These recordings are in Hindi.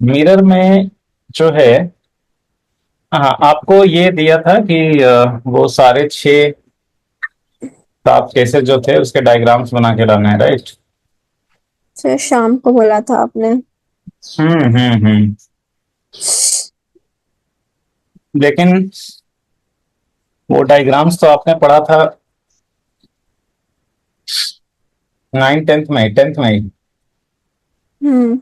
मिरर में जो है, हाँ आपको ये दिया था कि वो सारे छह सात केसेस जो थे उसके डायग्राम्स बना के लाने हैं, राइट? फिर शाम को बोला था आपने। हम्म। लेकिन वो डायग्राम्स तो आपने पढ़ा था 10th में 10th में। हम्म।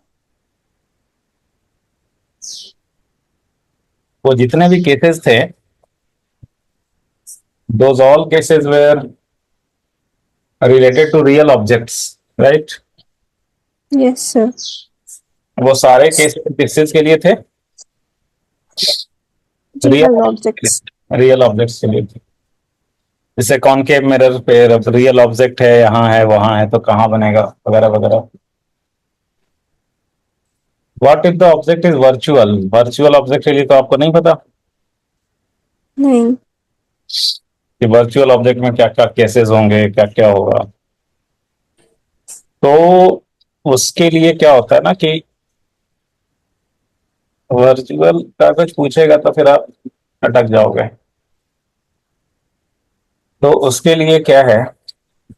वो जितने भी केसेस थे, those all cases were related to real objects, right? Yes sir. वो सारे केसेस किस के लिए थे? Real objects. रियल ऑब्जेक्ट्स के लिए थे। जैसे कॉनकेव मिरर पे रियल ऑब्जेक्ट है, यहाँ है वहां है, तो कहाँ बनेगा, वगैरह वगैरह। What if the object is virtual? Virtual object के लिए तो आपको नहीं पता नहीं। कि वर्चुअल ऑब्जेक्ट में क्या क्या केसेस होंगे, क्या क्या होगा। तो उसके लिए क्या होता है ना कि वर्चुअल का कुछ पूछेगा तो फिर आप अटक जाओगे। तो उसके लिए क्या है,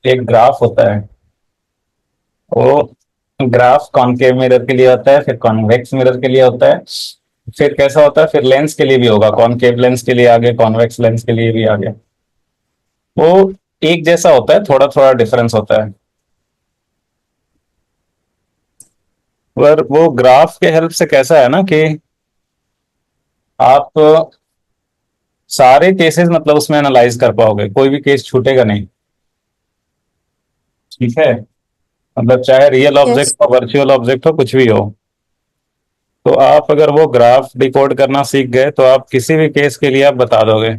एक ग्राफ होता है। वो ग्राफ कॉनकेव मिरर के लिए होता है, फिर कॉन्वेक्स मिरर के लिए होता है, फिर कैसा होता है, फिर लेंस के लिए भी होगा, कॉनकेव लेंस के लिए आगे, कॉन्वेक्स लेंस के लिए भी आगे। वो एक जैसा होता है, थोड़ा थोड़ा डिफरेंस होता है। पर वो ग्राफ के हेल्प से कैसा है ना कि आप सारे केसेस मतलब उसमें एनालाइज कर पाओगे, कोई भी केस छूटेगा नहीं। ठीक है? मतलब चाहे रियल यस। ऑब्जेक्ट हो, वर्चुअल ऑब्जेक्ट हो, कुछ भी हो। तो आप अगर वो ग्राफ डिकोड करना सीख गए तो आप किसी भी केस के लिए आप बता दोगे।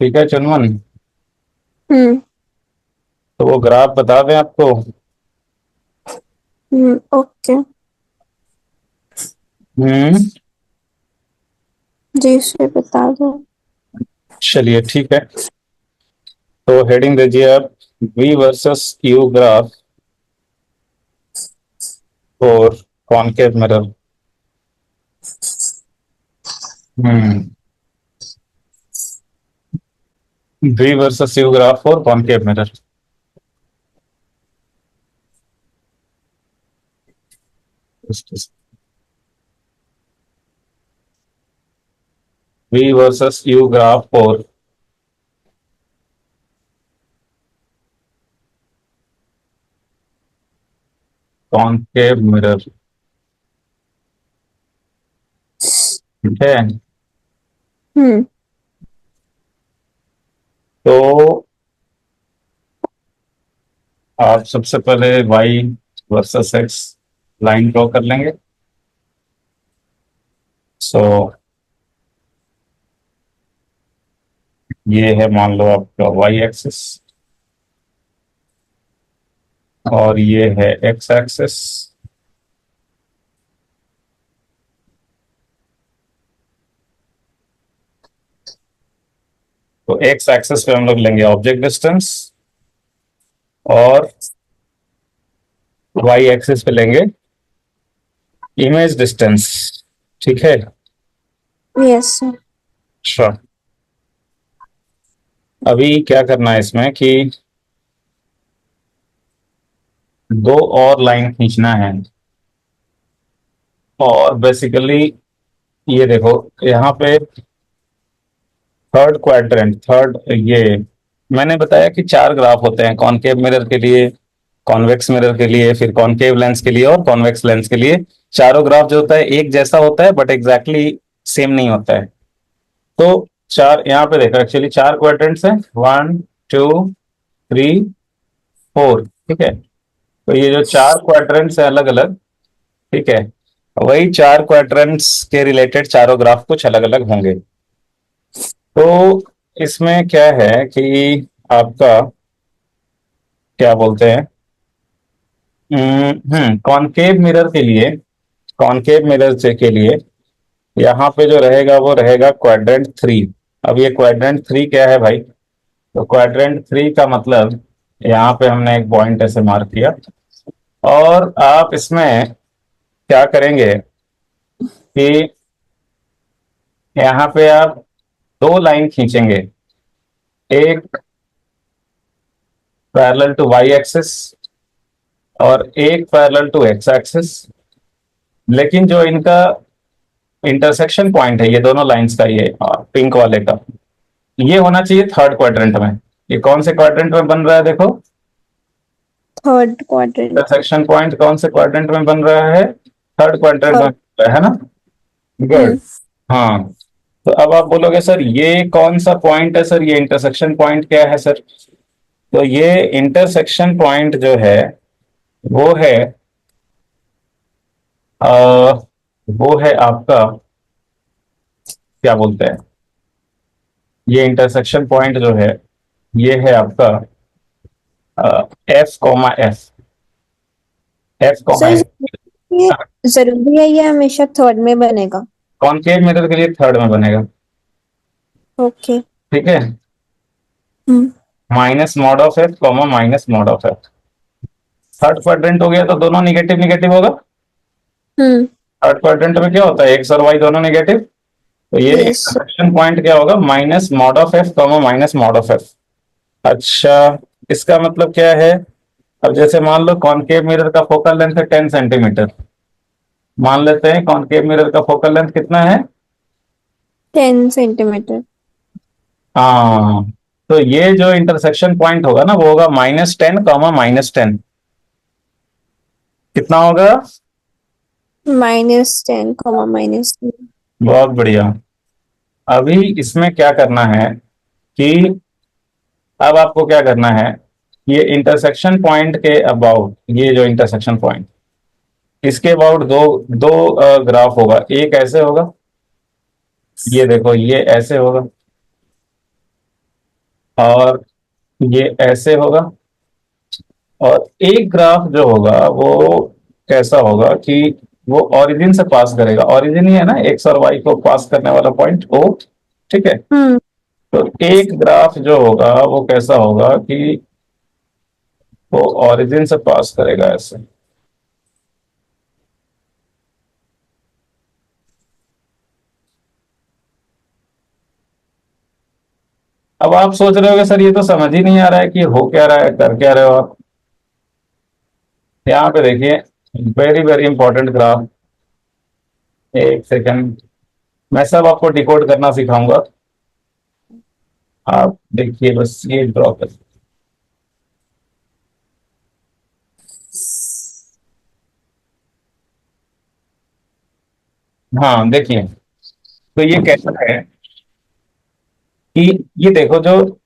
ठीक है चुनमन? हम्म। तो वो ग्राफ बता दें आपको? ओके। हम्म। जी सर बता दो। चलिए ठीक है। तो हेडिंग दीजिए आप, वी वर्सेस यू ग्राफ और कॉनकेव मिरर। हम्म। वी वर्सेस यू ग्राफ और concave mirror. V versus U graph और कॉनकेव मिरर। ठीक है। हम्म। तो आप सबसे पहले Y versus X line draw कर लेंगे। सो ये है, मान लो आपका वाई एक्सिस, और ये है एक्स एक्सिस। तो एक्स एक्सिस पे हम लोग लेंगे ऑब्जेक्ट डिस्टेंस, और वाई एक्सिस पे लेंगे इमेज डिस्टेंस। ठीक है? Yes sir. अच्छा, अभी क्या करना है इसमें कि दो और लाइन खींचना है। और बेसिकली ये देखो, यहाँ पे थर्ड क्वाड्रेंट, थर्ड ये मैंने बताया कि चार ग्राफ होते हैं, कॉनकेव मिरर के लिए, कॉन्वेक्स मिरर के लिए, फिर कॉनकेव लेंस के लिए और कॉन्वेक्स लेंस के लिए। चारों ग्राफ जो होता है एक जैसा होता है, बट एग्जैक्टली सेम नहीं होता है। तो चार यहाँ पे देखो, एक्चुअली चार क्वाड्रेंट्स हैं, 1 2 3 4। ठीक है? तो ये जो चार क्वाड्रेंट्स हैं अलग अलग, ठीक है, वही चार क्वाड्रेंट्स के रिलेटेड चारों ग्राफ कुछ अलग अलग होंगे। तो इसमें क्या है कि आपका क्या बोलते हैं, कॉनकेव मिरर के लिए, कॉनकेव मिरर से के लिए यहाँ पे जो रहेगा वो रहेगा क्वाड्रेंट 3। अब ये क्वाड्रेंट 3 क्या है भाई? तो क्वाड्रेंट 3 का मतलब, यहाँ पे हमने एक पॉइंट ऐसे मार्क किया, और आप इसमें क्या करेंगे कि यहाँ पे आप दो लाइन खींचेंगे, एक पैरेलल टू वाई एक्सिस और एक पैरेलल टू एक्स एक्सिस। लेकिन जो इनका इंटरसेक्शन पॉइंट है ये दोनों लाइंस का, ये पिंक वाले का, ये होना चाहिए थर्ड क्वाड्रेंट में। ये कौन से क्वाड्रेंट में बन रहा है देखो, थर्ड क्वाड्रेंट। इंटरसेक्शन पॉइंट कौन से क्वाड्रेंट में बन रहा है, थर्ड क्वाड्रेंट में थर्ड। बन रहा है ना। गुड। हम्म। हाँ, तो अब आप बोलोगे सर ये कौन सा पॉइंट है सर, ये इंटरसेक्शन पॉइंट क्या है सर। तो ये इंटरसेक्शन पॉइंट जो है वो है आ, वो है आपका, क्या बोलते हैं, ये इंटरसेक्शन पॉइंट जो है ये है आपका F comma F, F comma sir, F. ये जरूरी है ये हमेशा थर्ड में बनेगा? कॉनकेव मिरर के लिए थर्ड में बनेगा। ओके। ठीक है, हम्म। Minus mod of F comma minus mod of F. Third quadrant हो गया तो दोनों निगेटिव निगेटिव होगा। हम्म। थर्ड क्वाड्रेंट में क्या होता है, एक्स और वाई दोनों निगेटिव, तो ये यस। इंटरसेक्शन पॉइंट क्या होगा, minus mod of F comma minus mod of F. अच्छा, इसका मतलब क्या है, अब जैसे मान लो कॉनकेव मिरर का फोकल लेंथ है 10 सेंटीमीटर, मान लेते हैं कॉनकेव मिरर का फोकल लेंथ कितना है। 10 सेंटीमीटर। हाँ, तो ये जो इंटरसेक्शन पॉइंट होगा ना वो होगा -10 कॉमा -10। कितना होगा, -10, -10। बहुत बढ़िया। अभी इसमें क्या करना है कि अब आपको क्या करना है, ये इंटरसेक्शन पॉइंट के अबाउट, ये जो इंटरसेक्शन पॉइंट इसके अबाउट दो दो ग्राफ होगा। एक ऐसे होगा, ये देखो ये ऐसे होगा, और ये ऐसे होगा। और एक ग्राफ जो होगा वो कैसा होगा कि वो ओरिजिन से पास करेगा, ओरिजिन ही है ना एक्स और वाई को पास करने वाला पॉइंट ओ। ठीक है, हम्म। तो एक ग्राफ जो होगा वो कैसा होगा कि वो ओरिजिन से पास करेगा ऐसे। अब आप सोच रहे होगे सर ये तो समझ ही नहीं आ रहा है कि हो क्या रहा है, कर क्या रहे हो आप। यहाँ पे देखिए, वेरी वेरी इंपॉर्टेंट ग्राफ। एक सेकंड, मैं सब आपको डिकोड करना सिखाऊंगा, आप देखिए बस ये ड्रॉ कर। हाँ देखिए, तो ये कैसा है कि ये देखो जो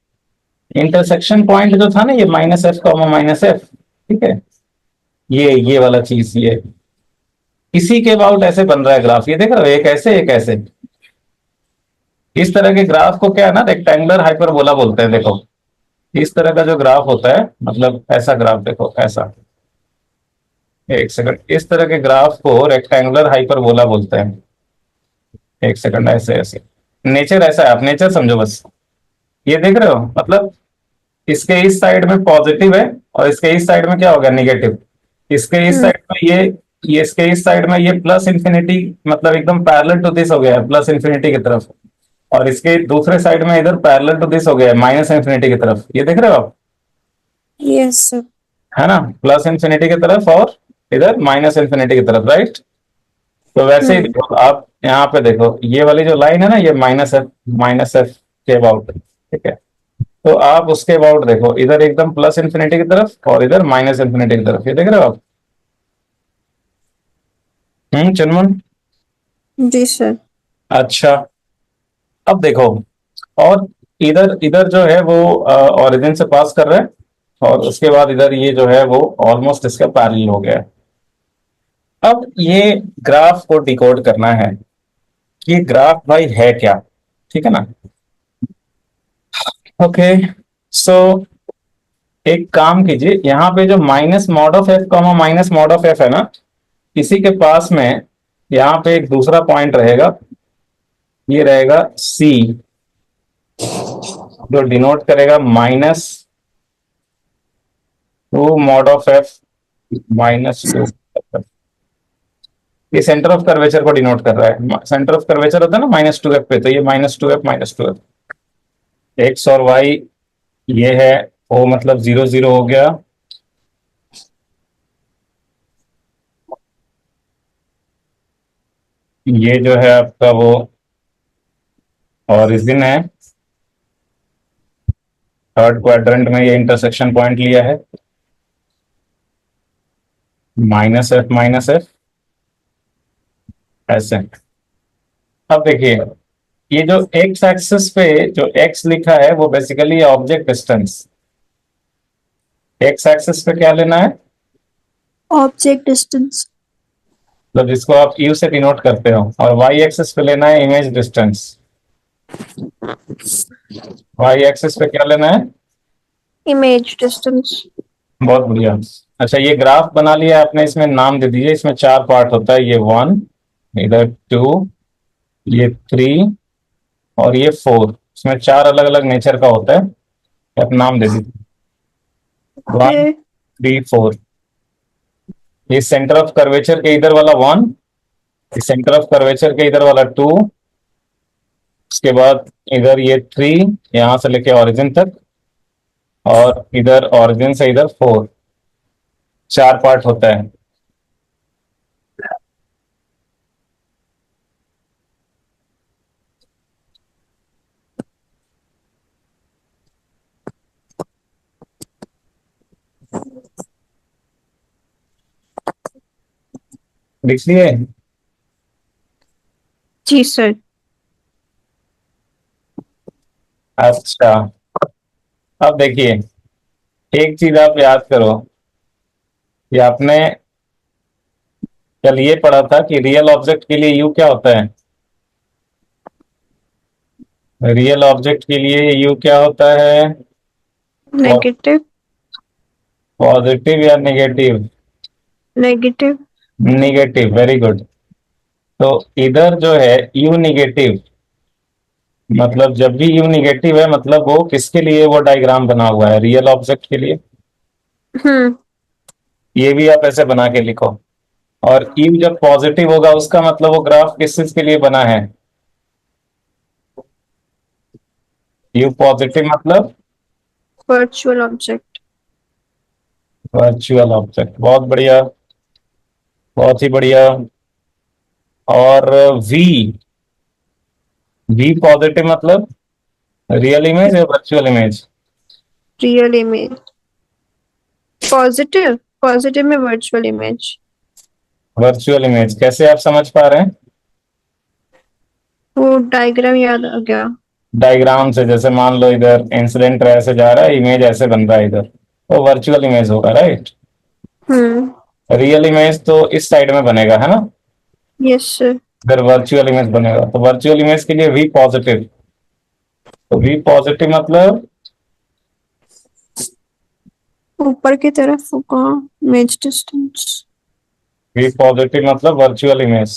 इंटरसेक्शन पॉइंट जो था ना, ये -f कॉमा -f, ठीक है, ये वाला चीज, ये इसी के अबाउट ऐसे बन रहा है ग्राफ। ये देख रहे हो, एक ऐसे एक ऐसे। इस तरह के ग्राफ को क्या है ना, रेक्टेंगुलर हाइपरबोला बोलते हैं। देखो इस तरह का जो ग्राफ होता है, मतलब ऐसा ग्राफ देखो ऐसा, एक सेकंड, इस तरह के ग्राफ को रेक्टेंगुलर हाइपरबोला बोलते हैं। एक सेकंड, ऐसे ऐसे नेचर ऐसा है, आप नेचर समझो बस। ये देख रहे हो, मतलब इसके इस साइड में पॉजिटिव है और इसके इस साइड में क्या होगा, निगेटिव। इसके इस हम्म। साइड में ये इसके इस साइड में ये प्लस इंफिनिटी, मतलब एकदम पैरेलल टू दिस हो गया है, प्लस इंफिनिटी की तरफ। और इसके दूसरे साइड में इधर पैरेलल टू दिस हो गया है, माइनस इंफिनिटी की तरफ। ये देख रहे हो आप, यस सर। है ना, प्लस इंफिनिटी की तरफ और इधर माइनस इंफिनिटी की तरफ, राइट। तो वैसे ही हम्म। देखो आप यहाँ पे देखो, ये वाली जो लाइन है ना, ये माइनस एफ के अबाउट, ठीक है। तो आप उसके अबाउट देखो, इधर एकदम प्लस इंफिनिटी की तरफ और इधर माइनस इंफिनिटी की तरफ। ये देख रहे हो आप। चुनमुन। जी सर। अच्छा, अब देखो, और इधर इधर जो है वो ओरिजिन से पास कर रहे हैं, और उसके बाद इधर ये जो है वो ऑलमोस्ट इसका पैरेलल हो गया है। अब ये ग्राफ को डिकोड करना है कि ग्राफ भाई है क्या, ठीक है ना। ओके, सो एक काम कीजिए, यहाँ पे जो minus mod of F comma minus mod of F है ना, इसी के पास में यहाँ पे एक दूसरा पॉइंट रहेगा, ये रहेगा सी, जो डिनोट करेगा -2 मॉड ऑफ एफ -2। ये सेंटर ऑफ कर्वेचर को डिनोट कर रहा है। सेंटर ऑफ कर्वेचर होता है ना -2f पे, तो ये -2f -2f, एक्स और वाई ये है, ओ मतलब 0 0 हो गया। ये जो है आपका वो ओरिजिन है, थर्ड क्वाड्रेंट में ये इंटरसेक्शन पॉइंट लिया है, -f ऐसे। अब देखिए, ये जो एक्स एक्सिस पे जो एक्स लिखा है वो basically object distance. X axis पे क्या लेना है, ऑब्जेक्ट डिस्टेंस। मतलब जिसको आप यू से डिनोट करते हो, और वाई एक्सिस पे लेना है इमेज डिस्टेंस। वाई एक्सिस पे क्या लेना है, इमेज डिस्टेंस। बहुत बढ़िया। अच्छा, ये ग्राफ बना लिया आपने, इसमें नाम दे दीजिए। इसमें 4 पार्ट होता है, ये 1, इधर 2, ये 3 और ये 4। इसमें 4 अलग अलग नेचर का होता है, आप नाम दे दीजिए। ओके। 1 3 4। ये सेंटर ऑफ कर्वेचर के इधर वाला 1, सेंटर ऑफ कर्वेचर के इधर वाला 2, उसके बाद इधर ये 3, यहां से लेके ऑरिजिन तक, और इधर ऑरिजिन से इधर 4। 4 पार्ट होता है। लिख लिए? जी सर। अच्छा, अब देखिए, एक चीज आप याद करो कि आपने कल ये पढ़ा था कि रियल ऑब्जेक्ट के लिए यू क्या होता है। रियल ऑब्जेक्ट के लिए यू क्या होता है, नेगेटिव। पॉजिटिव या negative? Negative. Negative, very good. तो इधर जो है यू निगेटिव, मतलब जब भी यू निगेटिव है मतलब वो किसके लिए वो डायग्राम बना हुआ है, रियल ऑब्जेक्ट के लिए। हम्म। ये भी आप ऐसे बना के लिखो। और यू जब पॉजिटिव होगा उसका मतलब वो ग्राफ किस चीज के लिए बना है, यू पॉजिटिव मतलब वर्चुअल ऑब्जेक्ट। वर्चुअल ऑब्जेक्ट, बहुत बढ़िया, बहुत ही बढ़िया। और वी, वी पॉजिटिव मतलब रियल इमेज या virtual image? Real image. Positive. Positive में वर्चुअल इमेज। वर्चुअल इमेज कैसे आप समझ पा रहे हैं? वो डायग्राम याद आ गया। डायग्राम से, जैसे मान लो इधर इंसिडेंट ऐसे जा रहा है, इमेज ऐसे बन रहा है इधर, तो वर्चुअल इमेज होगा, राइट। हम्म। रियल इमेज तो इस साइड में बनेगा, है ना। Yes sir. इधर वर्चुअल इमेज बनेगा, तो वर्चुअल इमेज के लिए वी पॉजिटिव। तो वी पॉजिटिव मतलब ऊपर की तरफ होगा इमेज डिस्टेंस। वी पॉजिटिव मतलब वर्चुअल इमेज,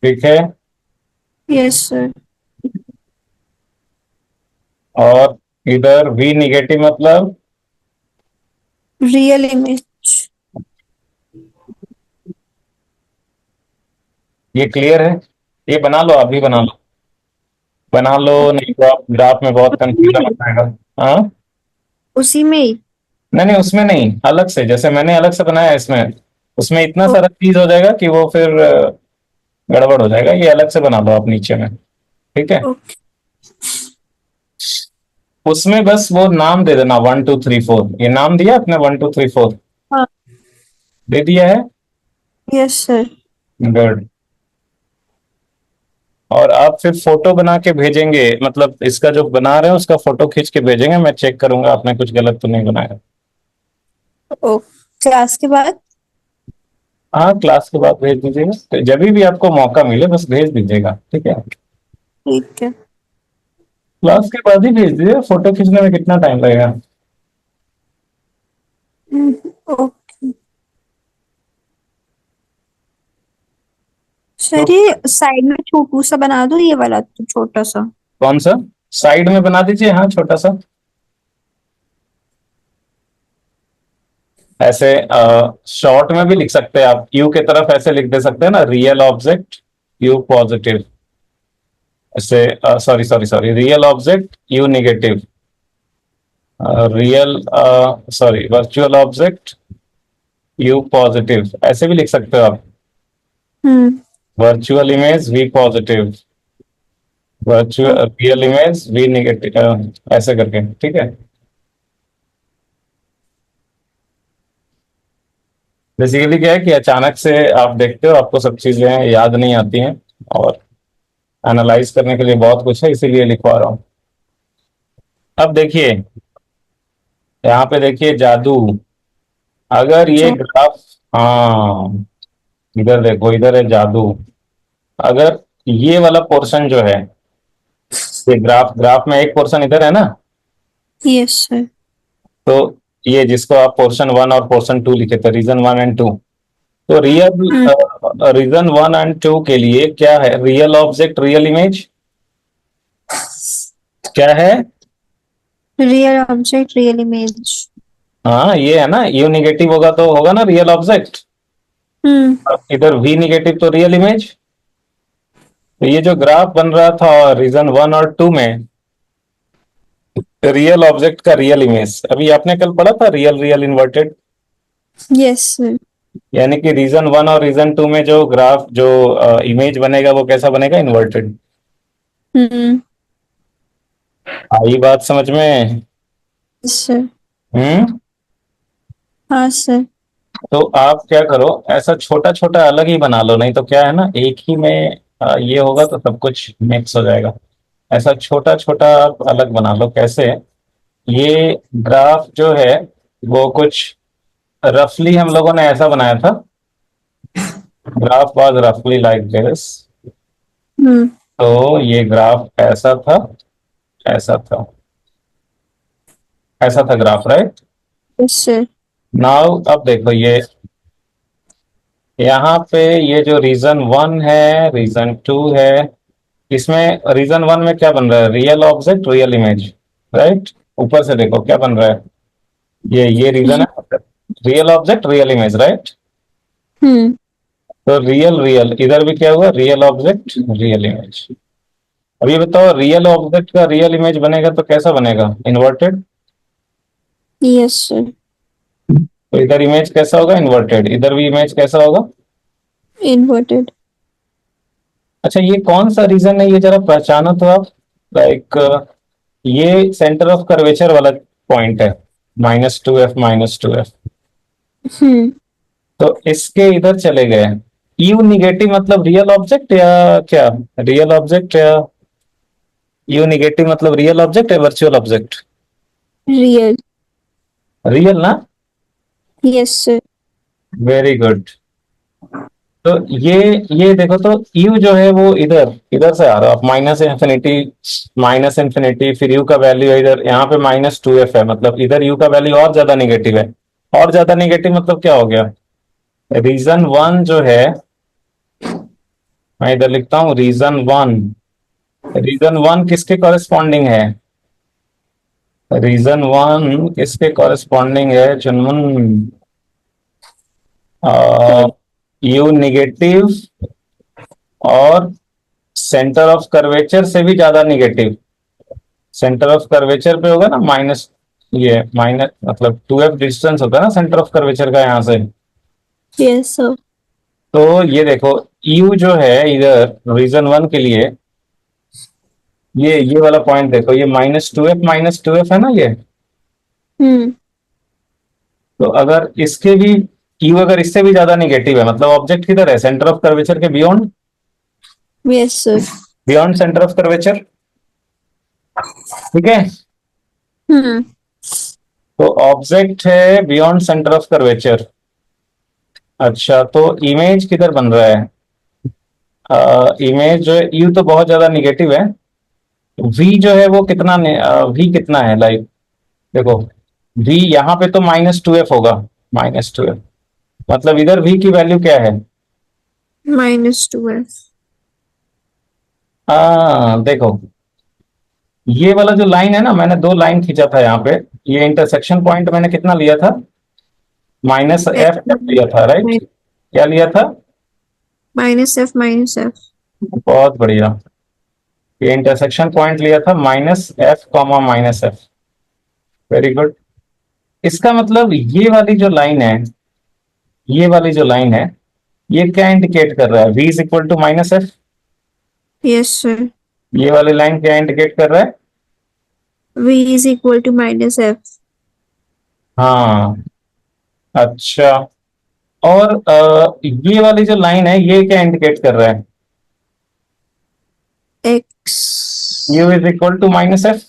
ठीक है। Yes sir. और इधर वी निगेटिव मतलब रियल इमेज। ये क्लियर है? ये बना लो, अभी बना लो, बना लो, नहीं तो आप ग्राफ में बहुत उसी कंफ्यूजन में। हो जाएगा। हाँ, उसी में ही। नहीं नहीं, उसमें नहीं, अलग से, जैसे मैंने अलग से बनाया है इसमें, उसमें इतना सारा चीज हो जाएगा कि वो फिर गड़बड़ हो जाएगा। ये अलग से बना लो आप नीचे में, ठीक है। ओके। उसमें बस वो नाम दे देना 1 2 3 4, ये नाम दिया आपने 1 2 3 4, हाँ। दे दिया है, यस सर। गुड। और आप फिर फोटो बना के भेजेंगे, मतलब इसका जो बना रहे हैं उसका फोटो खींच के भेजेंगे, मैं चेक करूंगा आपने कुछ गलत तो नहीं बनाया। ओ, क्लास के बाद। हाँ, क्लास के बाद भेज दीजिएगा, तो जब भी आपको मौका मिले बस भेज दीजिएगा, ठीक है। ठीक है। क्लास के बाद ही भेज दीजिए, फोटो खींचने में कितना टाइम लगेगा। ओके तो सर, ये साइड में छोटू सा बना दो, ये वाला तो छोटा सा। कौन सा, साइड में बना दीजिए, हाँ छोटा सा। ऐसे शॉर्ट में भी लिख सकते हैं आप, यू की तरफ ऐसे लिख दे सकते हैं ना, रियल ऑब्जेक्ट यू पॉजिटिव, ऐसे sorry sorry sorry, real object U negative, real sorry virtual object U positive, ऐसे भी लिख सकते हो आप। हम्म। Virtual image V positive, virtual real image V negative, ऐसे करके, ठीक है। बेसिकली क्या है कि अचानक से आप देखते हो, आपको सब चीजें याद नहीं आती हैं, और एनालाइज करने के लिए बहुत कुछ है, इसीलिए लिखवा रहा हूँ। अब देखिए, यहाँ पे देखिए जादू, अगर ये क्या? ग्राफ, हाँ, इधर देखो, इधर है जादू। अगर ये वाला पोर्शन जो है, ये ग्राफ ग्राफ में एक पोर्शन इधर है ना, यस सर। तो ये जिसको आप पोर्शन वन और पोर्शन टू लिखे थे, रीजन वन एंड टू, तो real hmm. Region one and two के लिए क्या है, रियल ऑब्जेक्ट रियल इमेज क्या है? Real object real image. हाँ ये है ना, यू निगेटिव होगा तो होगा ना रियल ऑब्जेक्ट, हम्म। इधर वी निगेटिव तो रियल इमेज। तो ये जो ग्राफ बन रहा था रीजन वन और टू में, रियल ऑब्जेक्ट का रियल इमेज, अभी आपने कल पढ़ा था real real inverted, yes sir. यानी कि रीजन वन और रीजन टू में जो ग्राफ जो इमेज बनेगा वो कैसा बनेगा, इन्वर्टेड। हम्म। आई बात समझ में? सर। हम्म। हाँ सर। तो आप क्या करो, ऐसा छोटा छोटा अलग ही बना लो, नहीं तो क्या है ना, एक ही में ये होगा तो सब कुछ मिक्स हो जाएगा। ऐसा छोटा छोटा आप अलग बना लो, कैसे? ये ग्राफ जो है वो कुछ रफली हम लोगों ने ऐसा बनाया था, ग्राफ वाज रफली लाइक दिस। हम्म। तो ये ग्राफ ऐसा था, ऐसा था, ऐसा था graph, right? Yes sir. Now अब देखो, ये यहाँ पे ये जो रीजन वन है, रीजन टू है, इसमें रीजन वन में क्या बन रहा है, real object real image, right? ऊपर से देखो क्या बन रहा है, ये रीजन है, real object real image, right? हम्म। तो रियल रियल, इधर भी क्या हुआ, रियल ऑब्जेक्ट रियल इमेज। अब ये बताओ, रियल ऑब्जेक्ट का रियल इमेज बनेगा तो कैसा बनेगा, इन्वर्टेड। Yes sir. तो इधर इमेज कैसा होगा, इन्वर्टेड, इधर भी इमेज कैसा होगा। इन्वर्टेड। अच्छा, ये कौन सा रीजन है, ये जरा पहचानो तो आप, लाइक ये सेंटर ऑफ कर्वेचर वाला पॉइंट है, -2f -2f। हम्म। तो इसके इधर चले गए, यू निगेटिव मतलब रियल ऑब्जेक्ट या क्या, रियल ऑब्जेक्ट या यू निगेटिव मतलब रियल ऑब्जेक्ट या वर्चुअल ऑब्जेक्ट, रियल। रियल ना? Yes sir. Very good. तो ये देखो, तो यू जो है वो इधर इधर से आ रहा है, माइनस इंफिनिटी, माइनस इंफिनिटी, फिर यू का वैल्यू है इधर, यहाँ पे -2f है, मतलब इधर यू का वैल्यू और ज्यादा निगेटिव है। और ज्यादा निगेटिव मतलब क्या हो गया, रीजन वन जो है, मैं इधर लिखता हूँ रीजन वन, रीजन वन किसके कॉरेस्पॉन्डिंग है, रीजन वन किसके कॉरेस्पॉन्डिंग है चुनमुन, यू निगेटिव और सेंटर ऑफ कर्वेचर से भी ज्यादा निगेटिव, सेंटर ऑफ कर्वेचर पे होगा ना माइनस, ये माइनस मतलब 2f डिस्टेंस होता है ना सेंटर ऑफ कर्वेचर का यहाँ से। Yes sir. तो ये देखो, यू जो है इधर रीजन वन के लिए, ये वाला पॉइंट देखो, ये -2f है ना ये। हम्म। तो अगर इसके भी, यू अगर इससे भी ज्यादा निगेटिव है, मतलब ऑब्जेक्ट किधर है, सेंटर ऑफ कर्वेचर के beyond, yes sir. Beyond centre of curvature, ठीक है। हम्म। तो ऑब्जेक्ट है बियॉन्ड सेंटर ऑफ कर्वेचर। अच्छा, तो इमेज किधर बन रहा है, इमेज जो है, यू तो बहुत ज्यादा निगेटिव है, वी जो है वो कितना, वी कितना है, लाइक देखो, वी यहाँ पे तो -2f होगा, -2f, मतलब इधर वी की वैल्यू क्या है, -2f। देखो, ये वाला जो लाइन है ना, मैंने दो लाइन खींचा था यहाँ पे, ये इंटरसेक्शन पॉइंट मैंने कितना लिया था, माइनस एफ लिया था, राइट? क्या लिया था? Minus F minus F. बहुत बढ़िया। ये इंटरसेक्शन पॉइंट लिया था minus F comma minus F. Very good. इसका मतलब ये वाली जो लाइन है, ये वाली जो लाइन है, ये क्या इंडिकेट कर रहा है? v is equal to minus f. Yes sir. ये वाली लाइन क्या इंडिकेट कर रहा है? v is equal to minus f. हाँ, अच्छा। और ये वाली जो लाइन है, ये क्या इंडिकेट कर रहा है? X. u is equal to minus f.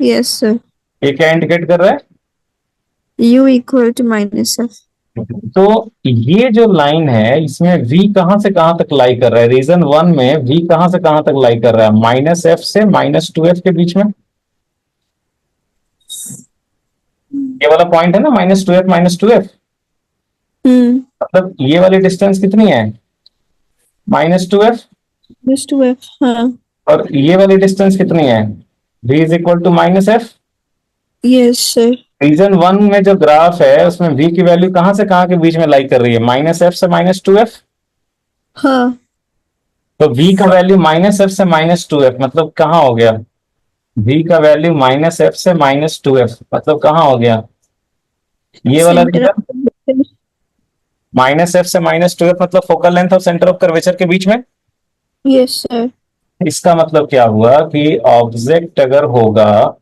Yes sir. ये क्या इंडिकेट कर रहा है? u equal to minus F. तो ये जो लाइन है, इसमें v कहां से कहां तक लाई कर रहा है? रीजन वन में v कहां से कहां तक लाई कर रहा है? माइनस एफ से माइनस टू एफ के बीच में। ये वाला पॉइंट है ना, minus two f minus two F. मतलब ये वाली डिस्टेंस कितनी है? Minus two f. Minus two F. हाँ। और ये वाली डिस्टेंस कितनी है? v is equal to minus f. Yes sir. Region one में जो ग्राफ है, उसमें v की वैल्यू कहां से कहां के बीच में लाई कर रही है? माइनस एफ से माइनस टू एफ। हाँ। तो v का वैल्यू माइनस एफ से माइनस टू एफ मतलब कहाँ हो गया? v का वैल्यू माइनस एफ से माइनस टू एफ मतलब कहाँ हो गया? ये वाला centre region. Of. Minus F से माइनस टू एफ मतलब फोकल लेंथ और सेंटर ऑफ कर्वेचर के बीच में। Yes sir. इसका मतलब क्या हुआ कि ऑब्जेक्ट अगर होगा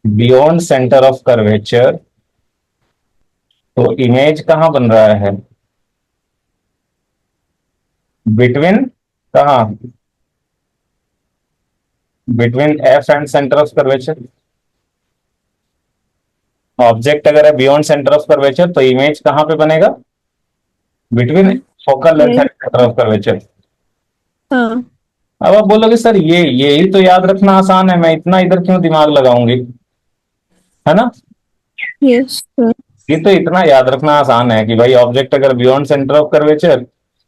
बियॉन्ड सेंटर ऑफ कर्वेचर, तो इमेज कहाँ बन रहा है? बिटवीन, कहाँ? Between F and centre of curvature. Object अगर है बियॉन्ड सेंटर ऑफ कर्वेचर, तो इमेज कहाँ पे बनेगा? Between focal length and centre of curvature. हाँ। अब आप बोलोगे सर ये ही तो याद रखना आसान है, मैं इतना इधर क्यों दिमाग लगाऊंगी, है ना? Yes sir. ये तो इतना याद रखना आसान है कि भाई ऑब्जेक्ट अगर बियॉन्ड सेंटर ऑफ कर्वेचर,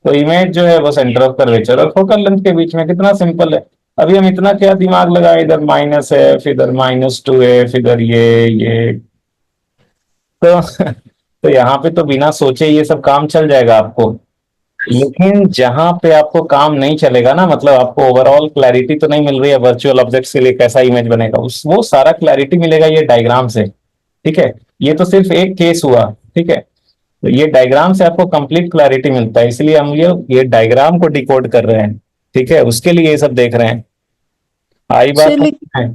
तो इमेज जो है वो सेंटर ऑफ कर्वेचर और फोकल लेंथ के बीच में। कितना सिंपल है। अभी हम इतना क्या दिमाग लगाए, इधर माइनस एफ, इधर माइनस टू एफ, इधर ये तो तो यहाँ पे तो बिना सोचे ये सब काम चल जाएगा आपको। लेकिन जहां पे आपको काम नहीं चलेगा ना, मतलब आपको ओवरऑल क्लैरिटी तो नहीं मिल रही है वर्चुअल ऑब्जेक्ट्स के लिए कैसा इमेज बनेगा, उस वो सारा क्लैरिटी मिलेगा ये डायग्राम से। ठीक है, ये तो सिर्फ एक केस हुआ। ठीक है, तो ये डायग्राम से आपको कंप्लीट क्लैरिटी मिलता है, इसलिए हम ये डायग्राम को डिकोड कर रहे हैं। ठीक है, उसके लिए ये सब देख रहे हैं। आई सर बात लेकिन है?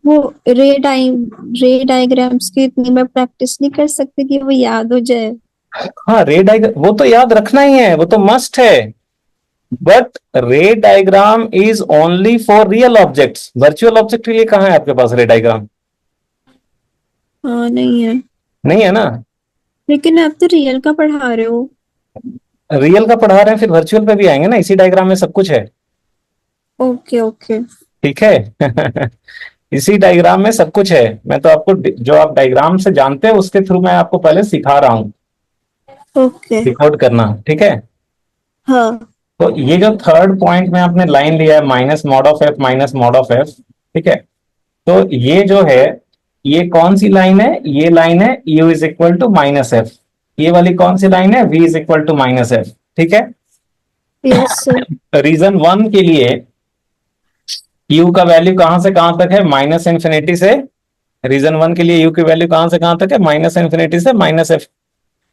वो रे डायग्राम्स की इतनी मैं प्रैक्टिस नहीं कर सकती कि वो याद हो जाए। हाँ, रे डायग्राम वो तो याद रखना ही है, वो तो मस्ट है। बट रे diagram is only for real objects. Virtual object के लिए कहाँ है आपके पास रे डायग्राम? हाँ नहीं है। नहीं है ना। लेकिन आप तो रियल का पढ़ा रहे हो। रियल का पढ़ा रहे हैं, फिर वर्चुअल पे भी आएंगे ना, इसी डायग्राम में सब कुछ है। Okay okay. ठीक है इसी डायग्राम में सब कुछ है। मैं तो आपको जो आप डायग्राम से जानते हैं उसके थ्रू मैं आपको पहले सिखा रहा हूँ ओके। डिकोड करना। ठीक है, हाँ। तो ये जो थर्ड पॉइंट में आपने लाइन लिया है minus mod of F minus mod of F, ठीक है, तो ये जो है, ये कौन सी लाइन है? ये लाइन है u is equal to minus F. ये वाली कौन सी लाइन है? v is equal to minus F. ठीक है, यस सर। रीजन वन के लिए u का वैल्यू कहां से कहां तक है? माइनस इन्फिनिटी से। रीजन वन के लिए u की वैल्यू कहां से कहां तक है? माइनस इन्फिनिटी से minus F,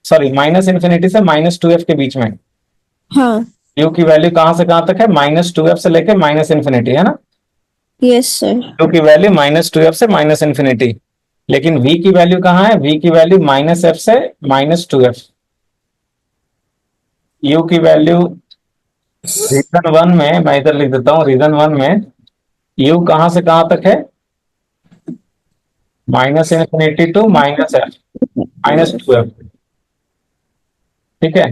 sorry minus infinity से माइनस टू एफ के बीच में। हाँ। u की वैल्यू कहां से कहां तक है? माइनस टू एफ से लेकर माइनस इन्फिनिटी, है ना? Yes sir. u की वैल्यू माइनस टू एफ से माइनस इन्फिनिटी। लेकिन v की वैल्यू कहां है? v की वैल्यू माइनस एफ से माइनस टू एफ। u की वैल्यू रीजन वन में, मैं इधर लिख देता हूं, रीजन वन में u कहां से कहां तक है? Minus infinity to minus F, minus two F. ठीक है,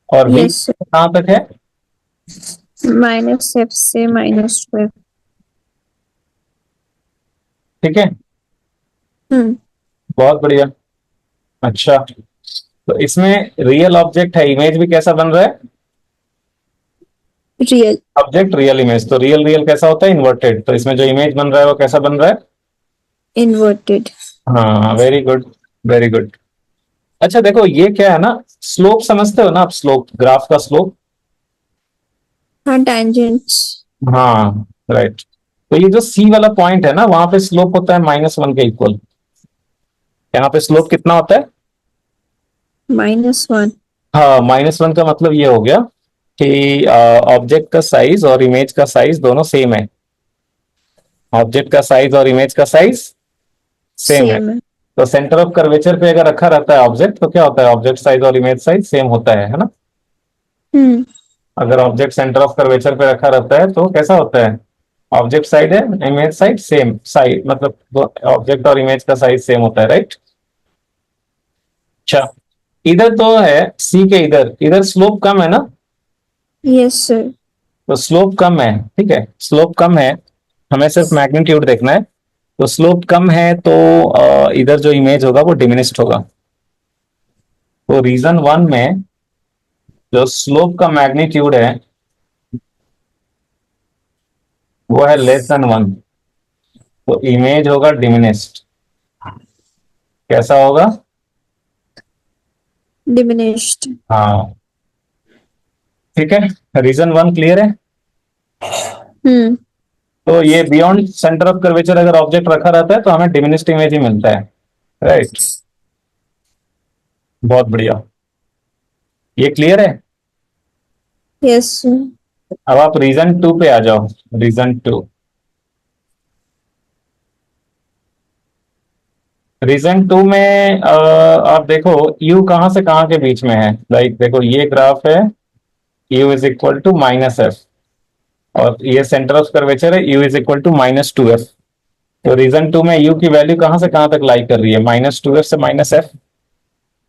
और v यस सर। कहां तक है? माइनस एफ से माइनस ट्वेल्व। ठीक है, हम्म। बहुत बढ़िया। अच्छा, तो इसमें रियल ऑब्जेक्ट है, इमेज भी कैसा बन रहा है? रियल। ऑब्जेक्ट रियल इमेज, तो रियल रियल कैसा होता है? इन्वर्टेड। तो इसमें जो इमेज बन रहा है वो कैसा बन रहा है? इन्वर्टेड। हाँ, वेरी गुड, वेरी गुड। अच्छा देखो ये क्या है ना, स्लोप समझते हो ना आप, स्लोप, ग्राफ का स्लोप। हाँ, टेंजेंट्स। हाँ राइट। तो ये जो सी वाला पॉइंट है ना, वहां पे स्लोप होता है -1 के इक्वल। यहाँ पे स्लोप कितना होता है? -1। हाँ, -1 का मतलब ये हो गया कि ऑब्जेक्ट का साइज और इमेज का साइज दोनों सेम है। ऑब्जेक्ट का साइज और इमेज का साइज सेम है। सेम है। तो सेंटर ऑफ कर्वेचर पे अगर रखा रहता है ऑब्जेक्ट, तो क्या होता है, ऑब्जेक्ट साइज और इमेज साइज सेम होता है ना। हम्म। अगर ऑब्जेक्ट सेंटर ऑफ कर्वेचर पे रखा रहता है तो कैसा होता है, ऑब्जेक्ट साइड है, इमेज साइड सेम साइड, मतलब ऑब्जेक्ट और इमेज का साइज सेम होता है, राइट। अच्छा, इधर तो है सी के इधर, इधर स्लोप कम है ना। Yes sir. तो स्लोप कम है, ठीक है, स्लोप कम है, हमें सिर्फ मैग्नीट्यूड देखना है। तो स्लोप कम है तो इधर जो इमेज होगा वो डिमिनिश्ड होगा। तो रीजन 1 में जो स्लोप का मैग्नीट्यूड है वो है <1, तो इमेज होगा डिमिनिश्ड। कैसा होगा? डिमिनिश्ड। हाँ, ठीक है, रीजन 1 क्लियर है। हम्म। तो ये बियॉन्ड सेंटर ऑफ कर्वेचर अगर ऑब्जेक्ट रखा रहता है तो हमें डिमिनिश्ड इमेज ही मिलता है, राइट। बहुत बढ़िया, ये क्लियर है। Yes sir. अब आप रीजन 2 पे आ जाओ। रीजन 2, रीजन 2 में आप देखो u कहां से कहां के बीच में है। लाइक देखो ये ग्राफ है, u is equal to -f, और ये सेंटर ऑफ कर्वेचर है, u is equal to -2f। तो रीजन 2 में u की वैल्यू कहां से कहां तक लाई कर रही है, -2f से -f।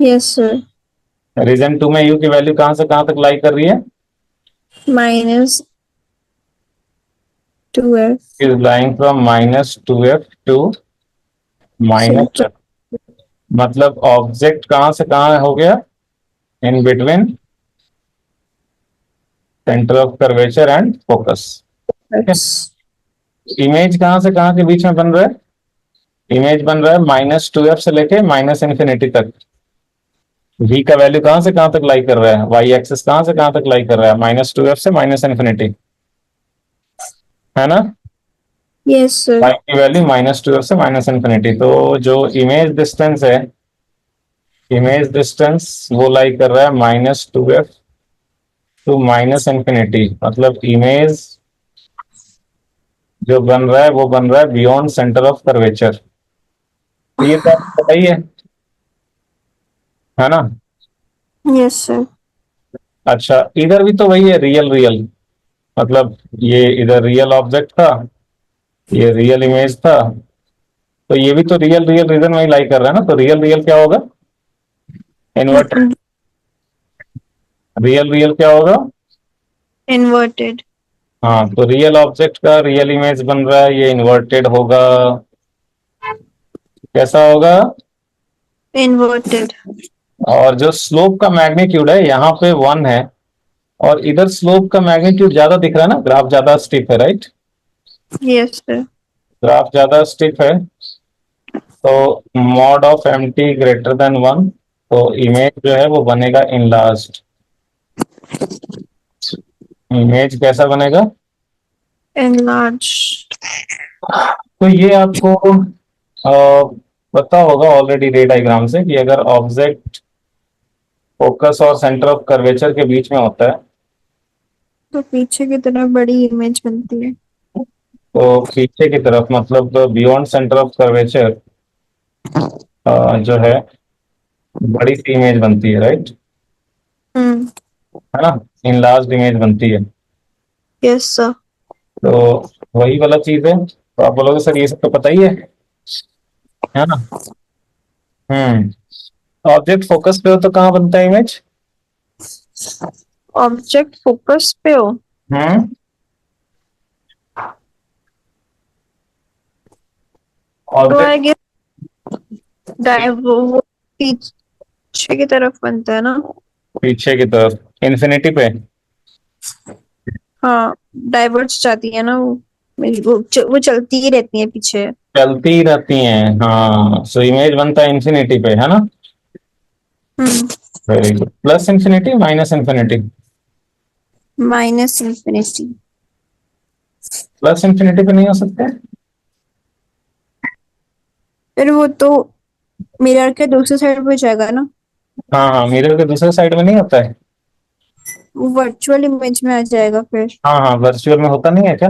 Yes sir. रीजन 2 में u की वैल्यू कहां से कहां तक लाई कर रही है, -2f। Is lying from -2f to centre. -f। मतलब ऑब्जेक्ट कहां से कहां हो गया, in between centre of curvature and focus. Image कहां से कहां के बीच में बन रहा है, इमेज बन रहा है -2f से लेके -इंफिनिटी तक। v का वैल्यू कहां से कहां तक लाई कर रहा है, y एक्सिस कहां से कहां तक लाई कर रहा है, -2f से -इंफिनिटी, है ना। Yes sir. y की वैल्यू -2f से -इंफिनिटी, तो जो इमेज डिस्टेंस है, इमेज डिस्टेंस वो लाई कर रहा है -2f टू -इंफिनिटी। मतलब इमेज जो बन रहा है वो बन रहा है बियॉन्ड सेंटर ऑफ कर्वेचर। तो ये तो आपको पता ही है ना। Yes sir. अच्छा, इधर भी तो वही है, रियल रियल, मतलब ये इधर रियल ऑब्जेक्ट था, ये रियल इमेज था, तो ये भी तो रियल रियल रीजन में ही लाई कर रहा है ना। तो रियल रियल क्या होगा, इन्वर्टेड। रियल रियल क्या होगा, इन्वर्टेड। हाँ, तो रियल ऑब्जेक्ट का रियल इमेज बन रहा है, ये इन्वर्टेड होगा। कैसा होगा, इन्वर्टेड। और जो स्लोप का मैग्नीट्यूड है यहाँ पे 1 है, और इधर स्लोप का मैग्नीट्यूड ज्यादा दिख रहा है ना, ग्राफ ज्यादा स्टिफ है, राइट। Yes sir. ग्राफ ज्यादा स्टिफ है, तो mod of M T greater than 1, तो इमेज जो है वो बनेगा इन लास्ट। इमेज कैसा बनेगा, एनलार्ज। तो ये आपको अ, पता होगा ऑलरेडी रे डायग्राम से, कि अगर ऑब्जेक्ट फोकस और सेंटर ऑफ कर्वेचर के बीच में होता है तो पीछे की तरफ बड़ी इमेज बनती है। तो पीछे की तरफ, मतलब बियॉन्ड सेंटर ऑफ कर्वेचर जो है बड़ी सी इमेज बनती है, राइट, हम्म। है ना, इन लार्ज इमेज बनती है। Yes sir. तो वही वाला चीज है, तो आप बोलोगे सर ये सब तो पता ही है ना। ऑब्जेक्ट फोकस पे हो तो कहाँ बनता है इमेज, ऑब्जेक्ट फोकस पे हो हम्म तो ऑब्जेक्ट आई गेस वो पीछे की तरफ बनता है ना। पीछे की तरफ इन्फिनिटी पे। हाँ, डाइवर्स जाती है ना वो। वो चलती ही रहती है पीछे। चलती ही रहती हैं, हाँ, सो इमेज बनता है इन्फिनिटी पे, है ना। हम्म। Very good. Plus infinity minus infinity? Minus infinity. Plus infinity पे नहीं हो सकते? फिर वो तो मिरर के दूसरी साइड पे जाएगा ना। हाँ हाँ, मिरर के दूसरे साइड में नहीं होता है? वो वर्चुअल इमेज में आ जाएगा फिर। हाँ हाँ, वर्चुअल में होता नहीं है क्या?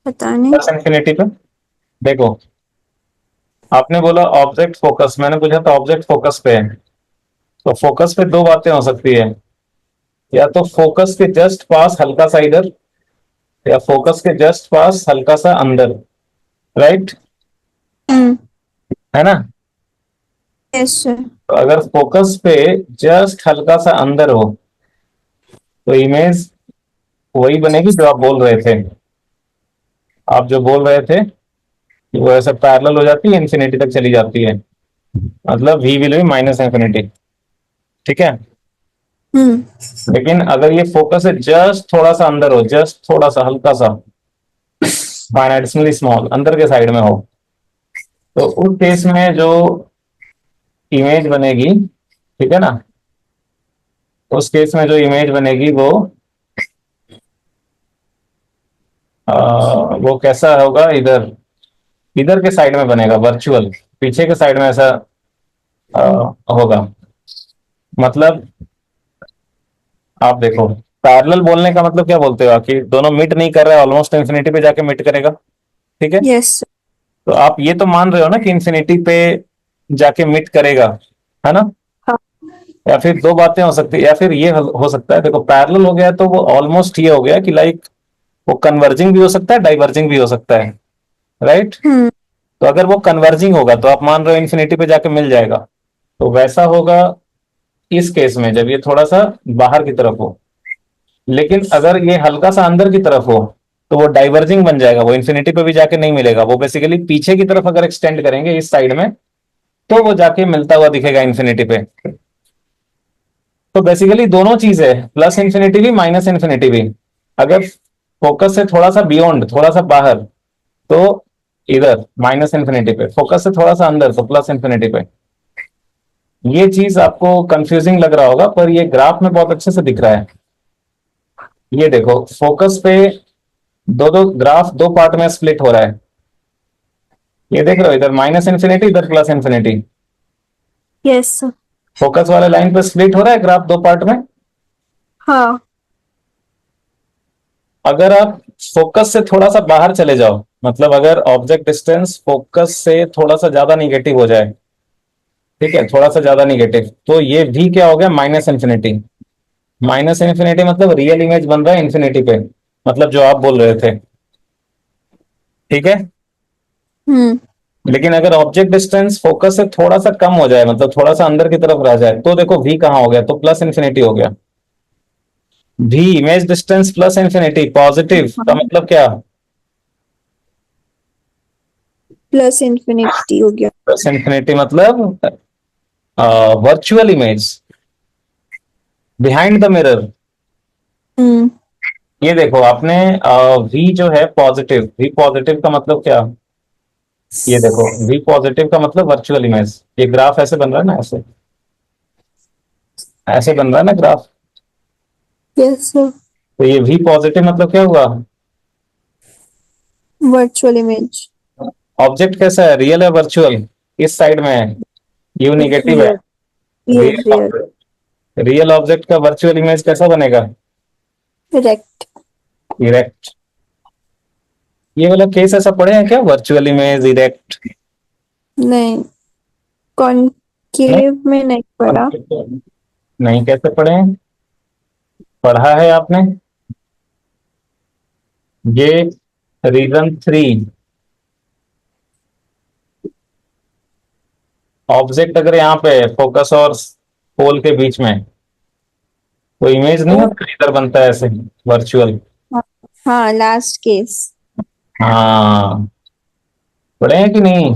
पता नहीं। प्लस इंफिनिटी पे देखो, आपने बोला ऑब्जेक्ट फोकस, मैंने पूछा था ऑब्जेक्ट फोकस पे है। तो फोकस पे दो बातें हो सकती है, या तो फोकस के जस्ट पास हल्का सा इधर, या फोकस के जस्ट पास हल्का सा अंदर। राइट? हम्म। है ना? Yes sir. तो अगर फोकस पे जस्ट हल्का सा अंदर हो तो इमेज वही बनेगी जो आप बोल रहे थे। आप जो बोल रहे थे कि वो ऐसे पैरेलल हो जाती है, इंफिनिटी तक चली जाती है, मतलब V will be minus infinity. ठीक है? हम्म। लेकिन अगर ये फोकस से जस्ट थोड़ा सा अंदर हो, जस्ट थोड़ा सा हल्का सा, फाइनेटली स्मॉल अंदर के साइड में हो, तो उस केस में जो इमेज बनेगी, ठीक है ना, उस केस में जो इमेज बनेगी वो वो कैसा होगा, इधर इधर के साइड में बनेगा, वर्चुअल पीछे के साइड में ऐसा होगा। मतलब आप देखो, पैरेलल बोलने का मतलब क्या बोलते हो आप, कि दोनों मिट नहीं कर रहा है, ऑलमोस्ट इंफिनिटी पे जाके मिट करेगा। ठीक है? Yes sir. तो आप ये तो मान रहे हो ना कि इंफिनिटी पे जाके मिट करेगा, है ना? हाँ। या फिर दो बातें हो सकती है, या फिर ये हो सकता है, देखो पैरेलल हो गया तो वो ऑलमोस्ट ये हो गया कि लाइक वो कन्वर्जिंग भी हो सकता है, डाइवर्जिंग भी हो सकता है। राइट? हम्म। तो अगर वो कन्वर्जिंग होगा तो आप मान रहे हो इन्फिनिटी पे जाके मिल जाएगा। तो वैसा होगा इस केस में जब ये थोड़ा सा बाहर की तरफ हो। लेकिन अगर ये हल्का सा अंदर की तरफ हो तो वो डाइवर्जिंग बन जाएगा, वो इन्फिनिटी पे भी जाके नहीं मिलेगा, वो बेसिकली पीछे की तरफ अगर एक्सटेंड करेंगे इस साइड में तो वो जाके मिलता हुआ दिखेगा इन्फिनिटी पे। तो बेसिकली दोनों चीज है, प्लस इंफिनिटी भी माइनस इंफिनिटी भी। अगर फोकस से थोड़ा सा बियॉन्ड, थोड़ा सा बाहर, तो इधर माइनस इंफिनिटी पे, फोकस से थोड़ा सा अंदर तो प्लस इंफिनिटी पे। ये चीज आपको कंफ्यूजिंग लग रहा होगा पर ये ग्राफ में बहुत अच्छे से दिख रहा है। ये देखो, फोकस पे दो दो ग्राफ दो पार्ट में स्प्लिट हो रहा है। ये देख रहे हो, इधर माइनस इंफिनिटी, इधर plus infinity. Yes sir. Focus वाले लाइन पे स्प्लिट हो रहा है ग्राफ दो पार्ट में। हाँ। अगर आप फोकस से थोड़ा सा बाहर चले जाओ, मतलब अगर ऑब्जेक्ट डिस्टेंस फोकस से थोड़ा सा ज्यादा निगेटिव हो जाए, ठीक है, थोड़ा सा ज्यादा निगेटिव, तो ये भी क्या हो गया, माइनस इंफिनिटी। माइनस इंफिनिटी मतलब रियल इमेज बन रहा है इंफिनिटी पे, मतलब जो आप बोल रहे थे। ठीक है? हम्म। लेकिन अगर ऑब्जेक्ट डिस्टेंस फोकस से थोड़ा सा कम हो जाए, मतलब थोड़ा सा अंदर की तरफ रह जाए, तो देखो वी कहाँ हो गया, तो प्लस इंफिनिटी हो गया। V image distance plus infinity positive का मतलब क्या? प्लस इंफिनिटी हो गया। प्लस इंफिनिटी मतलब virtual image behind the mirror. हम्म। ये देखो आपने, वी जो है पॉजिटिव, वी पॉजिटिव का मतलब क्या? ये देखो, वी पॉजिटिव का मतलब वर्चुअल इमेज। ये ग्राफ ऐसे बन रहा है ना, ऐसे ऐसे बन रहा है ना ग्राफ। Yes sir. तो ये वी पॉजिटिव मतलब क्या हुआ? Virtual image. ऑब्जेक्ट कैसा है, रियल है वर्चुअल? इस साइड में है, यू निगेटिव है। Real. Real real. Real, real object का वर्चुअल इमेज कैसा बनेगा? करेक्ट। इरेक्ट। ये वाला केस ऐसा पढ़े हैं क्या, वर्चुअल इमेज इरेक्ट? नहीं, नहीं, कॉनकेव में नहीं पड़ा। नहीं कैसे पढ़े हैं? पढ़ा है आपने? ये रीजन 3, ऑब्जेक्ट अगर यहाँ पे फोकस और पोल के बीच में, तो इमेज नहीं ओ। होता, इधर बनता है ऐसे वर्चुअल। हाँ, लास्ट केस। हाँ, पढ़े हैं कि नहीं?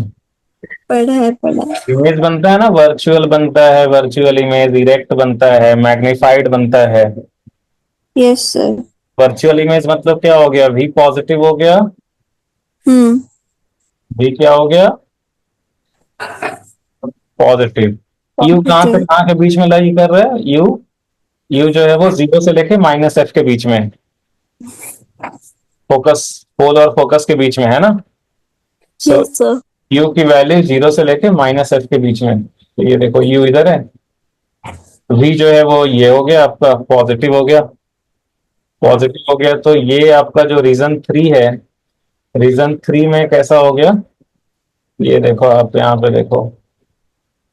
पढ़ा है पढ़ा है। इमेज बनता है ना, वर्चुअल बनता है, वर्चुअल इमेज इरेक्ट बनता है, मैग्नीफाइड बनता है। Yes sir. वर्चुअल इमेज मतलब क्या हो गया, वी पॉजिटिव हो गया, हम्म। वी क्या हो गया, पॉजिटिव। यू कहाँ से पॉजिटिव। कहाँ के बीच में लाई कर रहा है? यू यू जो है वो जीरो से लेके -f के बीच में, फोकस, पोल और फोकस के बीच में है ना। So yes sir. यू की वैल्यू जीरो से लेके -f के बीच में, तो ये देखो यू इधर है, वी जो है वो ये हो गया आपका पॉजिटिव हो गया। पॉजिटिव हो गया तो ये आपका जो रीजन 3 है, रीजन 3 में कैसा हो गया, ये देखो आप यहाँ पे देखो,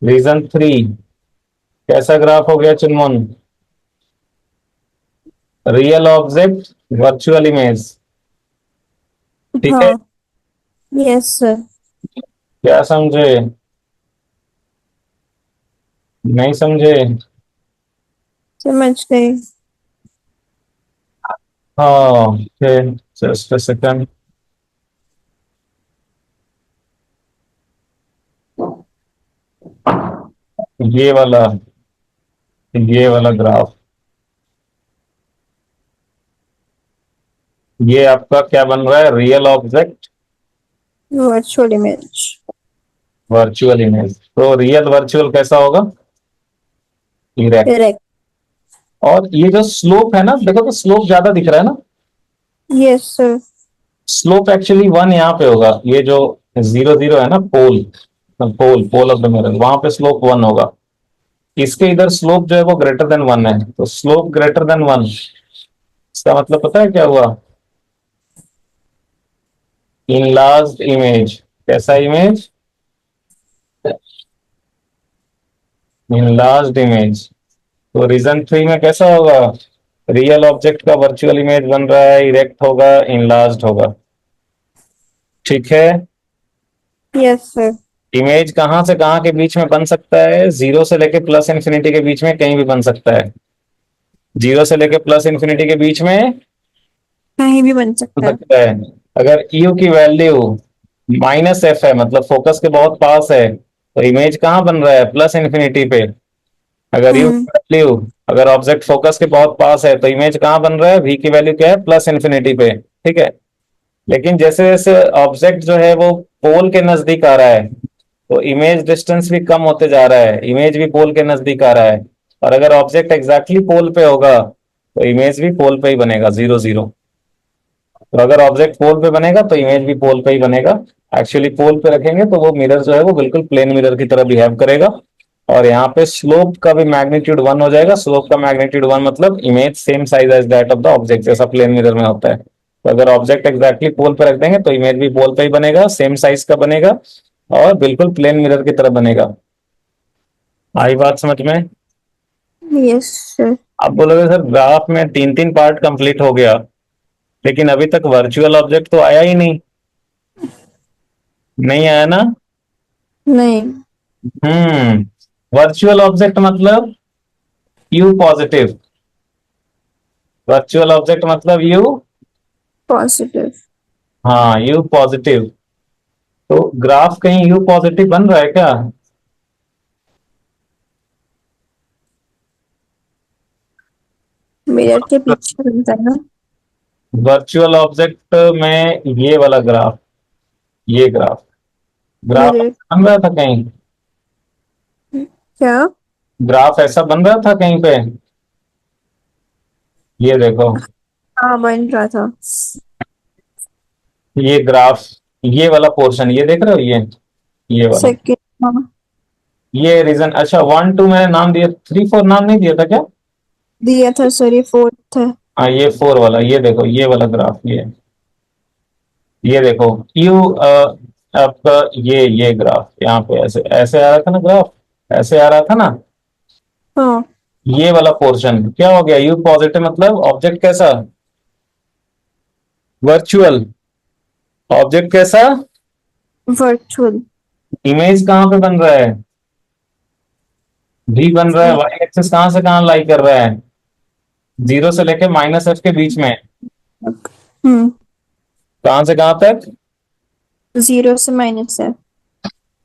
रीजन 3 कैसा ग्राफ हो गया चुनमुन? रियल ऑब्जेक्ट वर्चुअल इमेज, ठीक है। हाँ। Yes sir. क्या समझे? नहीं समझे? समझ गए। हाँ, फिर जस्ट अ सेकंड। ये वाला, ये वाला ग्राफ, ये आपका क्या बन रहा है? Real object virtual image. Virtual image. तो रियल वर्चुअल कैसा होगा? इरेक्ट। करेक्ट। और ये जो स्लोप है ना, देखो तो स्लोप ज्यादा दिख रहा है ना। Yes sir. स्लोप एक्चुअली 1 यहाँ पे होगा, ये जो 0 0 है ना, पोल, पोल पोल ऑफ द मिरर, वहां पे स्लोप 1 होगा। इसके इधर स्लोप जो है वो ग्रेटर देन 1 है, तो स्लोप ग्रेटर देन 1, इसका मतलब पता है क्या हुआ? Enlarged image. कैसा इमेज? Enlarged image. तो रीजन 3 में कैसा होगा? रियल ऑब्जेक्ट का वर्चुअल इमेज बन रहा है, इरेक्ट होगा, इनलार्ज्ड होगा, ठीक है। Yes sir. इमेज कहां से कहां के बीच में बन सकता है? जीरो से लेके प्लस इंफिनिटी के बीच में कहीं भी बन सकता है। जीरो से लेके प्लस इंफिनिटी के बीच में कहीं भी बन बन सकता है। सकता है। अगर यू की वैल्यू -f है, मतलब फोकस के बहुत पास है, तो इमेज कहाँ बन रहा है? प्लस इंफिनिटी पे। अगर यू हम्म। वैल्यू, अगर ऑब्जेक्ट फोकस के बहुत पास है, तो इमेज कहाँ बन रहा है? वी की वैल्यू क्या है? प्लस इंफिनिटी पे, ठीक है। लेकिन जैसे जैसे ऑब्जेक्ट जो है वो पोल के नजदीक आ रहा है, तो इमेज डिस्टेंस भी कम होते जा रहा है, इमेज भी पोल के नजदीक आ रहा है। और अगर ऑब्जेक्ट एग्जैक्टली पोल पे होगा, तो इमेज भी पोल पे ही बनेगा, 0 0। तो अगर ऑब्जेक्ट पोल पे बनेगा तो इमेज भी पोल पे ही बनेगा। एक्चुअली पोल पे रखेंगे तो वो मिरर जो है वो बिल्कुल प्लेन मिरर की तरह बिहेव करेगा। और यहाँ पे स्लोप का भी मैग्नीट्यूड 1 हो जाएगा। स्लोप का मैग्नीट्यूड 1 मतलब image same size as that of the object, जैसा प्लेन मिरर में होता है। तो अगर ऑब्जेक्ट एग्जैक्टली पोल पे रख देंगे तो इमेज भी पोल पे ही बनेगा, सेम साइज का बनेगा, और बिल्कुल प्लेन मिरर की तरह बनेगा। आई बात समझ में? Yes sir. आप बोलोगे सर ग्राफ में 3 3 पार्ट कंप्लीट हो गया, लेकिन अभी तक वर्चुअल ऑब्जेक्ट तो आया ही नहीं। नहीं आया ना? नहीं। वर्चुअल ऑब्जेक्ट मतलब यू पॉजिटिव। वर्चुअल ऑब्जेक्ट मतलब यू, पॉजिटिव। हाँ यू पॉजिटिव। तो ग्राफ कहीं यू पॉजिटिव बन रहा है क्या? मिरर के पीछे बनता है ना। वर्चुअल ऑब्जेक्ट में ये वाला ग्राफ, ये ग्राफ, ग्राफ मिरर। बन रहा था कहीं? क्या? ग्राफ ऐसा बन रहा था कहीं पे? ये देखो, हाँ बन रहा था। ये ग्राफ, ये वाला पोर्शन, ये देख रहे हो, ये वाला, सेकेंड। हाँ। ये रीजन। अच्छा 1 2 मैंने नाम दिया, 3 4 नाम नहीं दिया था क्या? दिया था सर, ये फोर्थ है। हाँ ये 4 वाला, ये देखो ये वाला ग्राफ, ये देखो यू, आपका ये ग्राफ यहाँ पे ऐसे ऐसे आ रहा था ना ग्राफ, ऐसे आ रहा था ना। हाँ। ये वाला पोर्शन क्या हो गया? यू पॉजिटिव मतलब ऑब्जेक्ट कैसा? वर्चुअल। ऑब्जेक्ट कैसा? वर्चुअल। इमेज कहाँ पे बन रहा है? भी बन रहा है। वाई एक्सिस कहाँ से कहाँ लाई कर रहा है? जीरो से लेके -f के बीच में। हम्म। कहाँ से कहाँ तक? जीरो से माइनस है।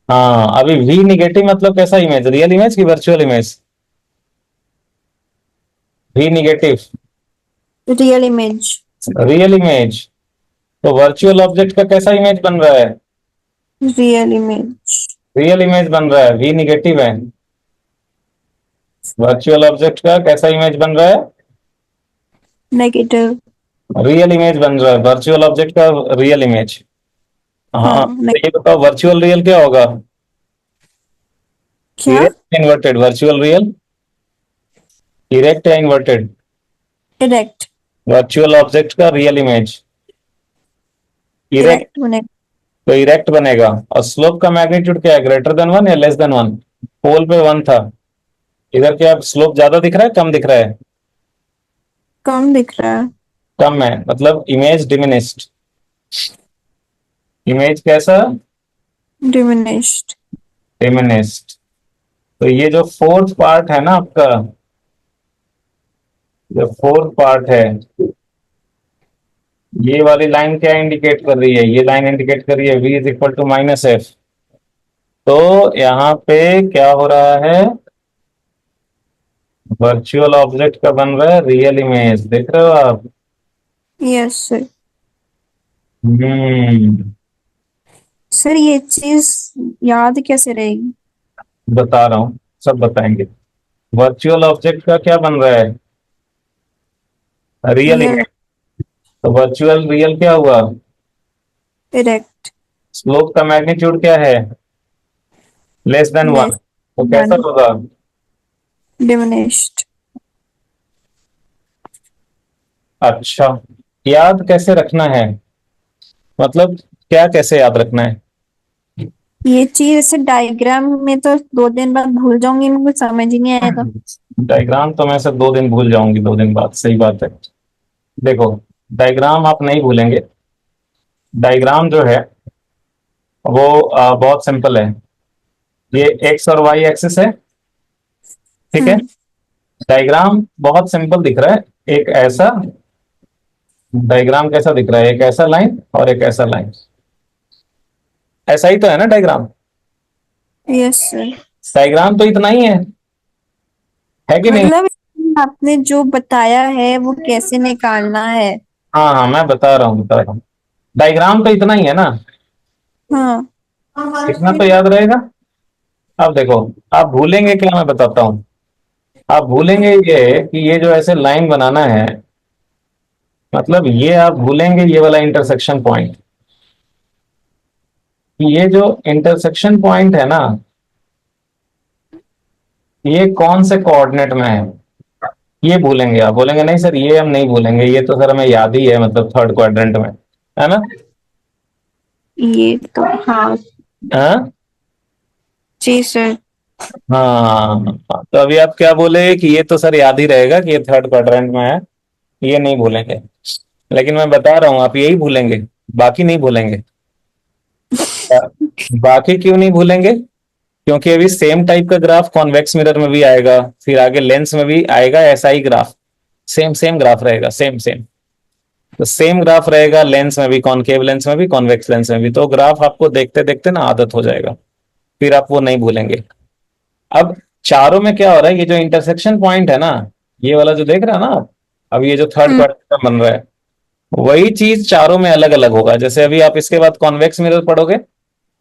हाँ, अभी वी निगेटिव मतलब कैसा इमेज? रियल इमेज की virtual image? V negative real image. Real image. तो वर्चुअल ऑब्जेक्ट का कैसा इमेज बन रहा है? Real image. रियल इमेज बन रहा है, वी निगेटिव है। वर्चुअल ऑब्जेक्ट का कैसा इमेज बन रहा है? नेगेटिव। रियल इमेज बन रहा है वर्चुअल ऑब्जेक्ट का, रियल इमेज। हाँ, हाँ तो ये बताओ वर्चुअल रियल क्या होगा? क्या? Erect inverted virtual real, erect या इन्वर्टेड? इरेक्ट। वर्चुअल ऑब्जेक्ट का रियल इमेज इरेक्ट, इरेक्ट होने। तो इरेक्ट बनेगा। और स्लोप का मैग्नीट्यूड क्या है, ग्रेटर देन वन या लेस देन वन? पोल पे वन था, इधर क्या स्लोप ज्यादा दिख रहा है कम दिख रहा है? कम दिख रहा है। कम है, मतलब इमेज डिमिनिस्ड। इमेज कैसा? डिमिनिश्ड। डिमिनिस्ड। तो ये जो फोर्थ पार्ट है ना आपका, जो फोर्थ पार्ट है, ये वाली लाइन क्या इंडिकेट कर रही है? ये लाइन इंडिकेट कर रही है v is equal to minus F. तो यहाँ पे क्या हो रहा है, वर्चुअल ऑब्जेक्ट का बन रहा है रियल इमेज, देख रहे हो आप? Yes sir. हम्म। सर ये चीज याद कैसे रहेगी? बता रहा हूँ, सब बताएंगे। वर्चुअल ऑब्जेक्ट का क्या बन रहा है, रियल रियल। इमेज। तो वर्चुअल रियल क्या हुआ? इरेक्ट। स्लोप का मैग्नीट्यूड क्या है, लेस देन वन, लेस। तो कैसा वन। होगा? डिमिनिश्ड। अच्छा, याद कैसे रखना है, मतलब क्या कैसे याद रखना है? ये चीज ऐसे डायग्राम में तो 2 दिन बाद भूल जाऊंगी, मेरे को समझ ही नहीं आएगा। डायग्राम तो मैं से 2 दिन भूल जाऊंगी, 2 दिन बाद, सही बात है। देखो, डायग्राम आप नहीं भूलेंगे। डायग्राम जो है वो बहुत सिंपल है। ये एक्स और वाई एक्सिस है, ठीक है। हम्म। डायग्राम बहुत सिंपल दिख रहा है। एक ऐसा डायग्राम कैसा दिख रहा है, एक ऐसा लाइन और एक ऐसा लाइन, ऐसा ही तो है ना डायग्राम? Yes sir. डायग्राम तो इतना ही है कि नहीं? मतलब आपने जो बताया है वो कैसे निकालना है? हाँ हाँ, मैं बता रहा हूँ। डायग्राम तो इतना ही है ना, हाँ। इतना तो याद रहेगा। अब देखो, आप भूलेंगे क्या, मैं बताता हूँ। आप भूलेंगे ये कि ये जो ऐसे लाइन बनाना है, मतलब ये आप भूलेंगे ये वाला इंटरसेक्शन पॉइंट। ये जो इंटरसेक्शन पॉइंट है ना, ये कौन से कोऑर्डिनेट में है, ये भूलेंगे आप। बोलेंगे नहीं सर ये हम नहीं भूलेंगे, ये तो सर हमें याद ही है, मतलब थर्ड क्वाड्रेंट में है ना। ये तो हाँ। हाँ जी सर। हाँ, तो अभी आप क्या बोले कि ये तो सर याद ही रहेगा कि ये थर्ड क्वाड्रेंट में है, ये नहीं भूलेंगे। लेकिन मैं बता रहा हूँ आप यही भूलेंगे, बाकी नहीं भूलेंगे। बाकी क्यों नहीं भूलेंगे? क्योंकि अभी सेम टाइप का ग्राफ कॉन्वेक्स मिरर में भी आएगा, फिर आगे लेंस में भी आएगा ऐसा ही ग्राफ। सेम सेम ग्राफ रहेगा, सेम सेम। तो सेम ग्राफ रहेगा लेंस में भी, कॉनकेव लेंस में भी, कॉन्वेक्स लेंस में भी। तो ग्राफ आपको देखते देखते ना आदत हो जाएगा, फिर आप वो नहीं भूलेंगे। अब चारों में क्या हो रहा है, ये जो इंटरसेक्शन पॉइंट है ना, ये वाला जो देख रहे हैं ना आप, अब ये जो थर्ड हम्म। क्वाड्रेंट बन रहा है, वही चीज चारों में अलग अलग होगा। जैसे अभी आप इसके बाद कॉन्वेक्स मिरर पढ़ोगे,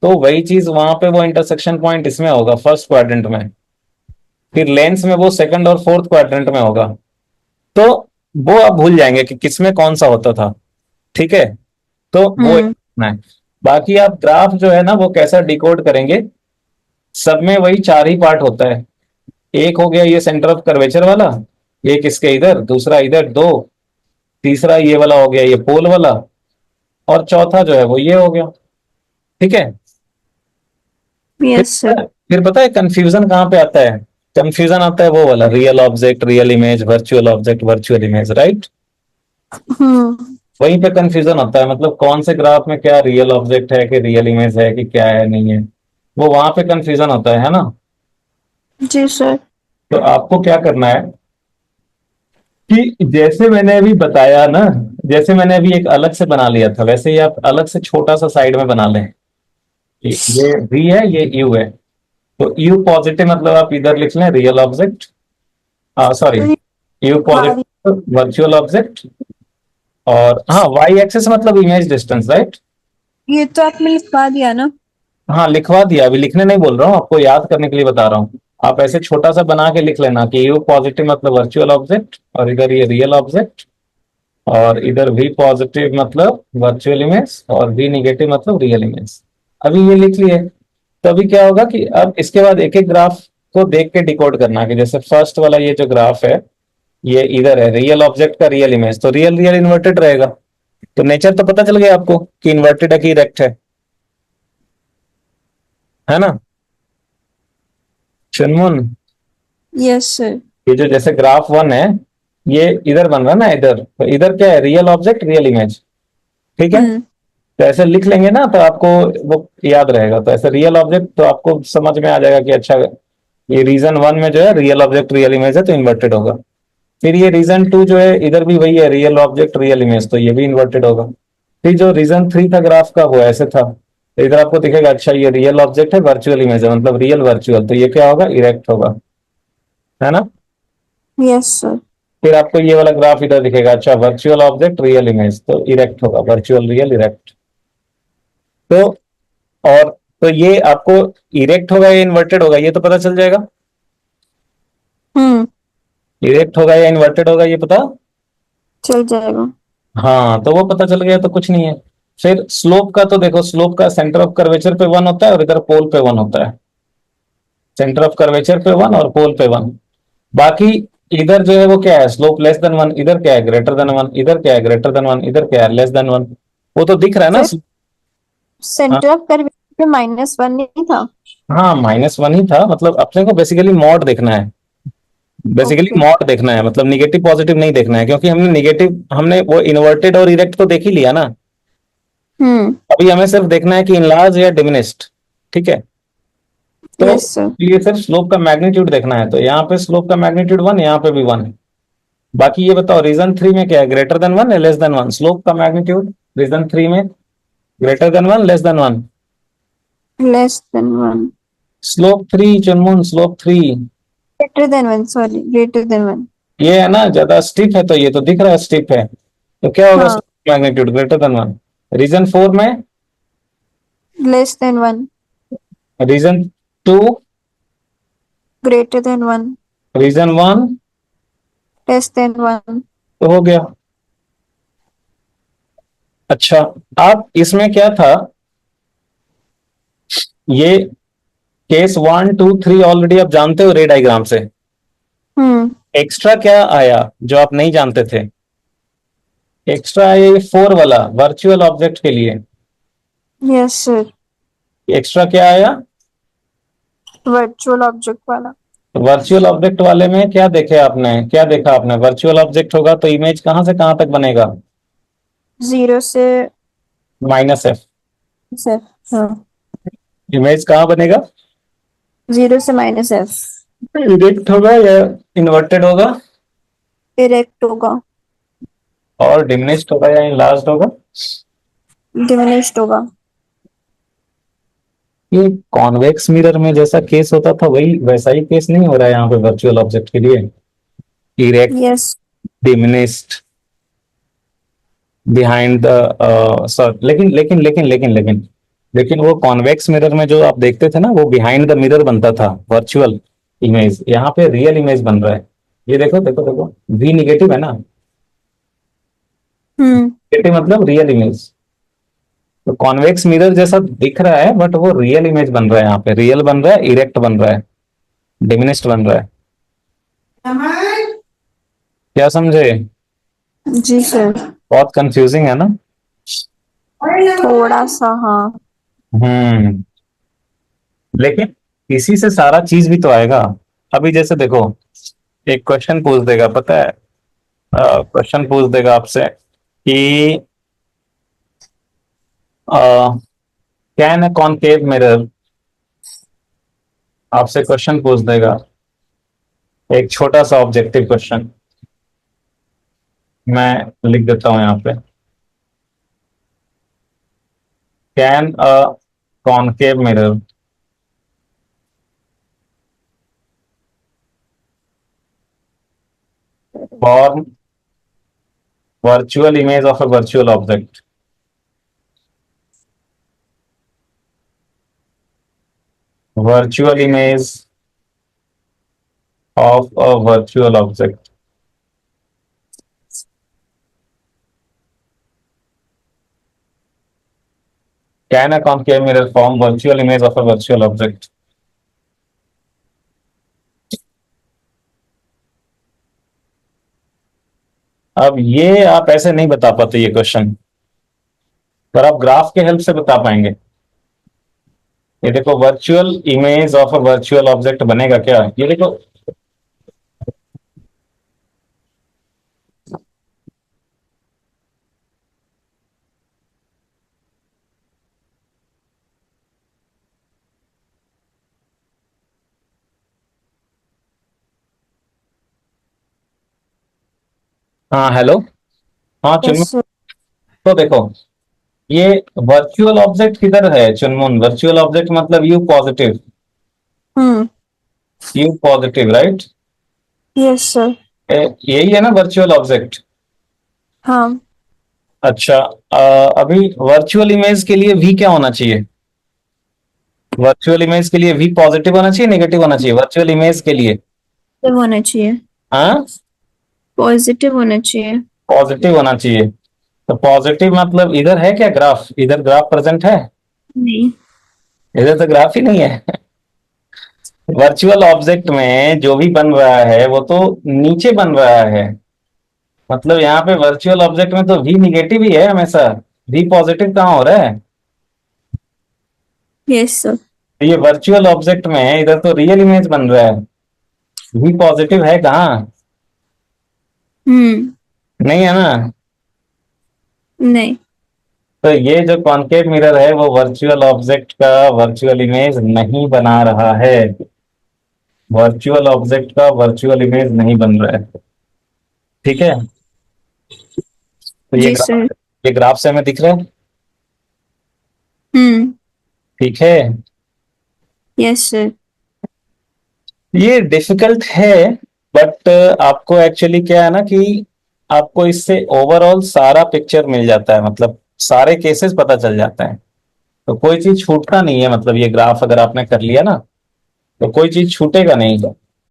तो वही चीज वहां पे वो इंटरसेक्शन पॉइंट इसमें होगा फर्स्ट क्वाड्रेंट में, फिर लेंस में वो सेकंड और फोर्थ क्वाड्रेंट में होगा। तो वो आप भूल जाएंगे कि किसमें कौन सा होता था, ठीक है। तो वो हम्म। इतना है। बाकी आप ग्राफ जो है ना वो कैसा डिकोड करेंगे, सब में वही चार ही पार्ट होता है। एक हो गया ये सेंटर ऑफ कर्वेचर वाला, एक इसके इधर, दूसरा इधर दो, तीसरा ये वाला हो गया ये पोल वाला, और चौथा जो है वो ये हो गया, ठीक है। फिर यस सर। फिर पता है कंफ्यूजन कहाँ पे आता है? कंफ्यूजन आता है वो वाला, real object real image, virtual object virtual image, right. हम्म। वहीं पे कंफ्यूजन होता है, मतलब कौन से ग्राफ में क्या रियल ऑब्जेक्ट है कि रियल इमेज है कि क्या है नहीं है, वो वहां पे कंफ्यूजन होता है ना। जी सर। तो आपको क्या करना है कि जैसे मैंने अभी बताया ना, जैसे मैंने अभी एक अलग से बना लिया था, वैसे ही आप अलग से छोटा सा साइड में बना लें। ये वी है, ये यू है। तो यू पॉजिटिव मतलब आप इधर लिख लें real object, sorry, you positive virtual object. और हाँ, वाई एक्सिस मतलब इमेज डिस्टेंस, राइट। ये तो आपने लिखवा दिया ना? हाँ लिखवा दिया, अभी लिखने नहीं बोल रहा हूँ, आपको याद करने के लिए बता रहा हूँ। आप ऐसे छोटा सा बना के लिख लेना कि यू पॉजिटिव मतलब वर्चुअल ऑब्जेक्ट, और इधर ये रियल ऑब्जेक्ट, और इधर वी पॉजिटिव मतलब वर्चुअल इमेज, और वी निगेटिव मतलब रियल इमेज। अभी ये लिख लिए। तो अभी क्या होगा कि अब इसके बाद एक एक ग्राफ को देख के डिकोड करना, कि जैसे फर्स्ट वाला ये जो ग्राफ है, ये इधर है रियल ऑब्जेक्ट का रियल इमेज, तो रियल रियल इन्वर्टेड रहेगा। तो नेचर तो पता चल गया आपको कि इन्वर्टेड है कि इरेक्ट है ना चुनमुन? Yes sir. ये जो जैसे ग्राफ वन है, ये इधर बन रहा है ना, इधर तो इधर क्या है, रियल ऑब्जेक्ट रियल इमेज, ठीक है। हम्म। तो ऐसे लिख लेंगे ना तो आपको वो याद रहेगा। तो ऐसे रियल ऑब्जेक्ट तो आपको समझ में आ जाएगा कि अच्छा, ये रीजन वन में जो है रियल ऑब्जेक्ट रियल इमेज है तो इन्वर्टेड होगा। फिर ये रीजन टू जो है इधर भी वही है, रियल ऑब्जेक्ट रियल इमेज, तो ये भी इन्वर्टेड होगा। फिर जो रीजन थ्री था ग्राफ का, वो ऐसे था, तो इधर आपको दिखेगा अच्छा ये रियल ऑब्जेक्ट है वर्चुअल इमेज है, मतलब रियल वर्चुअल, तो ये क्या होगा, इरेक्ट होगा, है ना। Yes sir. फिर आपको ये वाला ग्राफ इधर दिखेगा, अच्छा वर्चुअल ऑब्जेक्ट रियल इमेज, तो इरेक्ट होगा, वर्चुअल रियल इरेक्ट। तो और तो ये आपको इरेक्ट होगा या इन्वर्टेड होगा ये तो पता चल जाएगा। हम्म। इरेक्ट होगा या इन्वर्टेड होगा ये पता। चल जाएगा। हाँ तो वो पता चल गया तो कुछ नहीं है। फिर स्लोप का तो देखो, स्लोप का सेंटर ऑफ कर्वेचर पे वन होता है और इधर पोल पे वन होता है। सेंटर ऑफ कर्वेचर पे वन और पोल पे वन। बाकी इधर जो है वो क्या है, स्लोप लेस देन वन, इधर क्या है ग्रेटर देन वन, इधर क्या है ग्रेटर देन वन, इधर क्या है लेस देन वन। वो तो दिख रहा है ना। सर हाँ, सेंटर ऑफ कर्वेचर पे -1 नहीं था? हाँ माइनस वन ही था, मतलब अपने को बेसिकली मॉड देखना है। Basically okay. मॉड देखना है, मतलब निगेटिव पॉजिटिव नहीं देखना है, क्योंकि हमने निगेटिव, हमने वो इन्वर्टेड और इरेक्ट तो देख ही लिया ना। हम्म। अभी हमें सिर्फ देखना है कि इनलार्ज या डिमिनिस्ड, ठीक है। तो यस सर। ये सिर्फ स्लोप का मैग्नीट्यूड देखना है, तो यहाँ पे स्लोप का मैग्नीट्यूड वन, यहाँ पे भी वन है। बाकी ये बताओ रीजन थ्री में क्या है, ग्रेटर देन वन या लेस देन वन, स्लोप का मैग्नीट्यूड रीजन थ्री में greater than one less than one. <1 slope three चुनमुन, स्लोप थ्री। >1 सॉरी >1। ये है ना ज्यादा स्टिफ है, तो ये तो दिख रहा है स्टिफ है, तो क्या होगा हाँ। Magnitude greater than one. Region four में, <1 रीजन टू, >1 रीजन वन, <1। तो हो गया। अच्छा, आप इसमें क्या था, ये case one two three already आप जानते हो रे डायग्राम से। हम्म। एक्स्ट्रा क्या आया जो आप नहीं जानते थे, एक्स्ट्रा आया ये फोर वाला वर्चुअल ऑब्जेक्ट के लिए। Yes sir. एक्स्ट्रा क्या आया, वर्चुअल ऑब्जेक्ट वाला। वर्चुअल ऑब्जेक्ट वाले में क्या देखे आपने, क्या देखा आपने, वर्चुअल ऑब्जेक्ट होगा तो इमेज कहां से कहां तक बनेगा, 0 से -f। F। हाँ। इमेज कहाँ बनेगा, 0 से -F। इरेक्ट होगा या इन्वर्टेड होगा, इरेक्ट होगा। और डिमिनिश्ड होगा या इनलार्ज्ड होगा। डिमिनिश्ड होगा। ये कॉन्वेक्स मिरर में जैसा केस होता था वही वैसा ही केस नहीं हो रहा है यहाँ पे वर्चुअल ऑब्जेक्ट के लिए, erect, yes. Diminished, behind the sorry, लेकिन वो कॉन्वेक्स मिरर में जो आप देखते थे ना वो बिहाइंड द मिरर बनता था वर्चुअल इमेज, यहाँ पे रियल इमेज बन रहा है। ये देखो देखो देखो, वी निगेटिव है ना, हम्म। निगेटिव मतलब रियल इमेज। तो कॉन्वेक्स मिरर जैसा दिख रहा है बट वो रियल इमेज बन रहा है, यहाँ पे रियल बन रहा है, इरेक्ट बन रहा है, डिमिनिश्ड बन रहा है। क्या समझे, जी सर। बहुत कंफ्यूजिंग है ना। थोड़ा सा हाँ। हम्म, लेकिन इसी से सारा चीज भी तो आएगा। अभी जैसे देखो, एक क्वेश्चन पूछ देगा पता है, क्वेश्चन पूछ देगा आपसे कि कैन ए कॉनकेव मिरर, आपसे क्वेश्चन पूछ देगा, एक छोटा सा ऑब्जेक्टिव क्वेश्चन, मैं लिख देता हूं यहाँ पे, can a concave mirror form virtual image of a virtual object। virtual image of a virtual object. Can a concave mirror form virtual image of a virtual object? अब ये आप ऐसे नहीं बता पाते ये क्वेश्चन, पर आप ग्राफ के हेल्प से बता पाएंगे। ये देखो, virtual image of a virtual object बनेगा क्या? ये देखो, हाँ हेलो, हाँ यस चुनमुन। सर। तो देखो, ये वर्चुअल ऑब्जेक्ट किधर है चुनमुन? वर्चुअल ऑब्जेक्ट मतलब you positive, hmm. You positive, right? Yes sir. यही है ना वर्चुअल ऑब्जेक्ट? हाँ। अच्छा, अभी वर्चुअल इमेज के लिए वी क्या होना चाहिए? वर्चुअल इमेज के लिए वी पॉजिटिव होना चाहिए, नेगेटिव होना चाहिए वर्चुअल इमेज के लिए? पॉजिटिव होना चाहिए। हाँ, पॉजिटिव होना चाहिए। पॉजिटिव होना चाहिए। तो पॉजिटिव मतलब इधर है क्या ग्राफ? इधर ग्राफ प्रेजेंट है? नहीं। इधर तो ग्राफ ही नहीं है। वर्चुअल ऑब्जेक्ट में जो भी बन रहा है वो तो नीचे बन रहा है, मतलब यहाँ पे वर्चुअल ऑब्जेक्ट में तो वी निगेटिव ही है हमेशा, वी पॉजिटिव कहाँ हो रहा है? Yes sir. तो ये वर्चुअल ऑब्जेक्ट में इधर तो रियल इमेज बन रहा है, वी पॉजिटिव है कहाँ? हम्म। नहीं है ना? नहीं। तो ये जो कॉन्केव मिरर है वो वर्चुअल ऑब्जेक्ट का वर्चुअल इमेज नहीं बना रहा है, वर्चुअल ऑब्जेक्ट का वर्चुअल इमेज नहीं बन रहा है। ठीक है, तो जी सर। ये ग्राफ से हमें दिख रहा है। हम्म। ठीक है, यस सर। ये डिफिकल्ट है, बट आपको एक्चुअली क्या है ना कि आपको इससे ओवरऑल सारा पिक्चर मिल जाता है, मतलब सारे केसेस पता चल जाते हैं। तो कोई चीज छूटता नहीं है, मतलब ये ग्राफ अगर आपने कर लिया ना तो कोई चीज छूटेगा नहीं।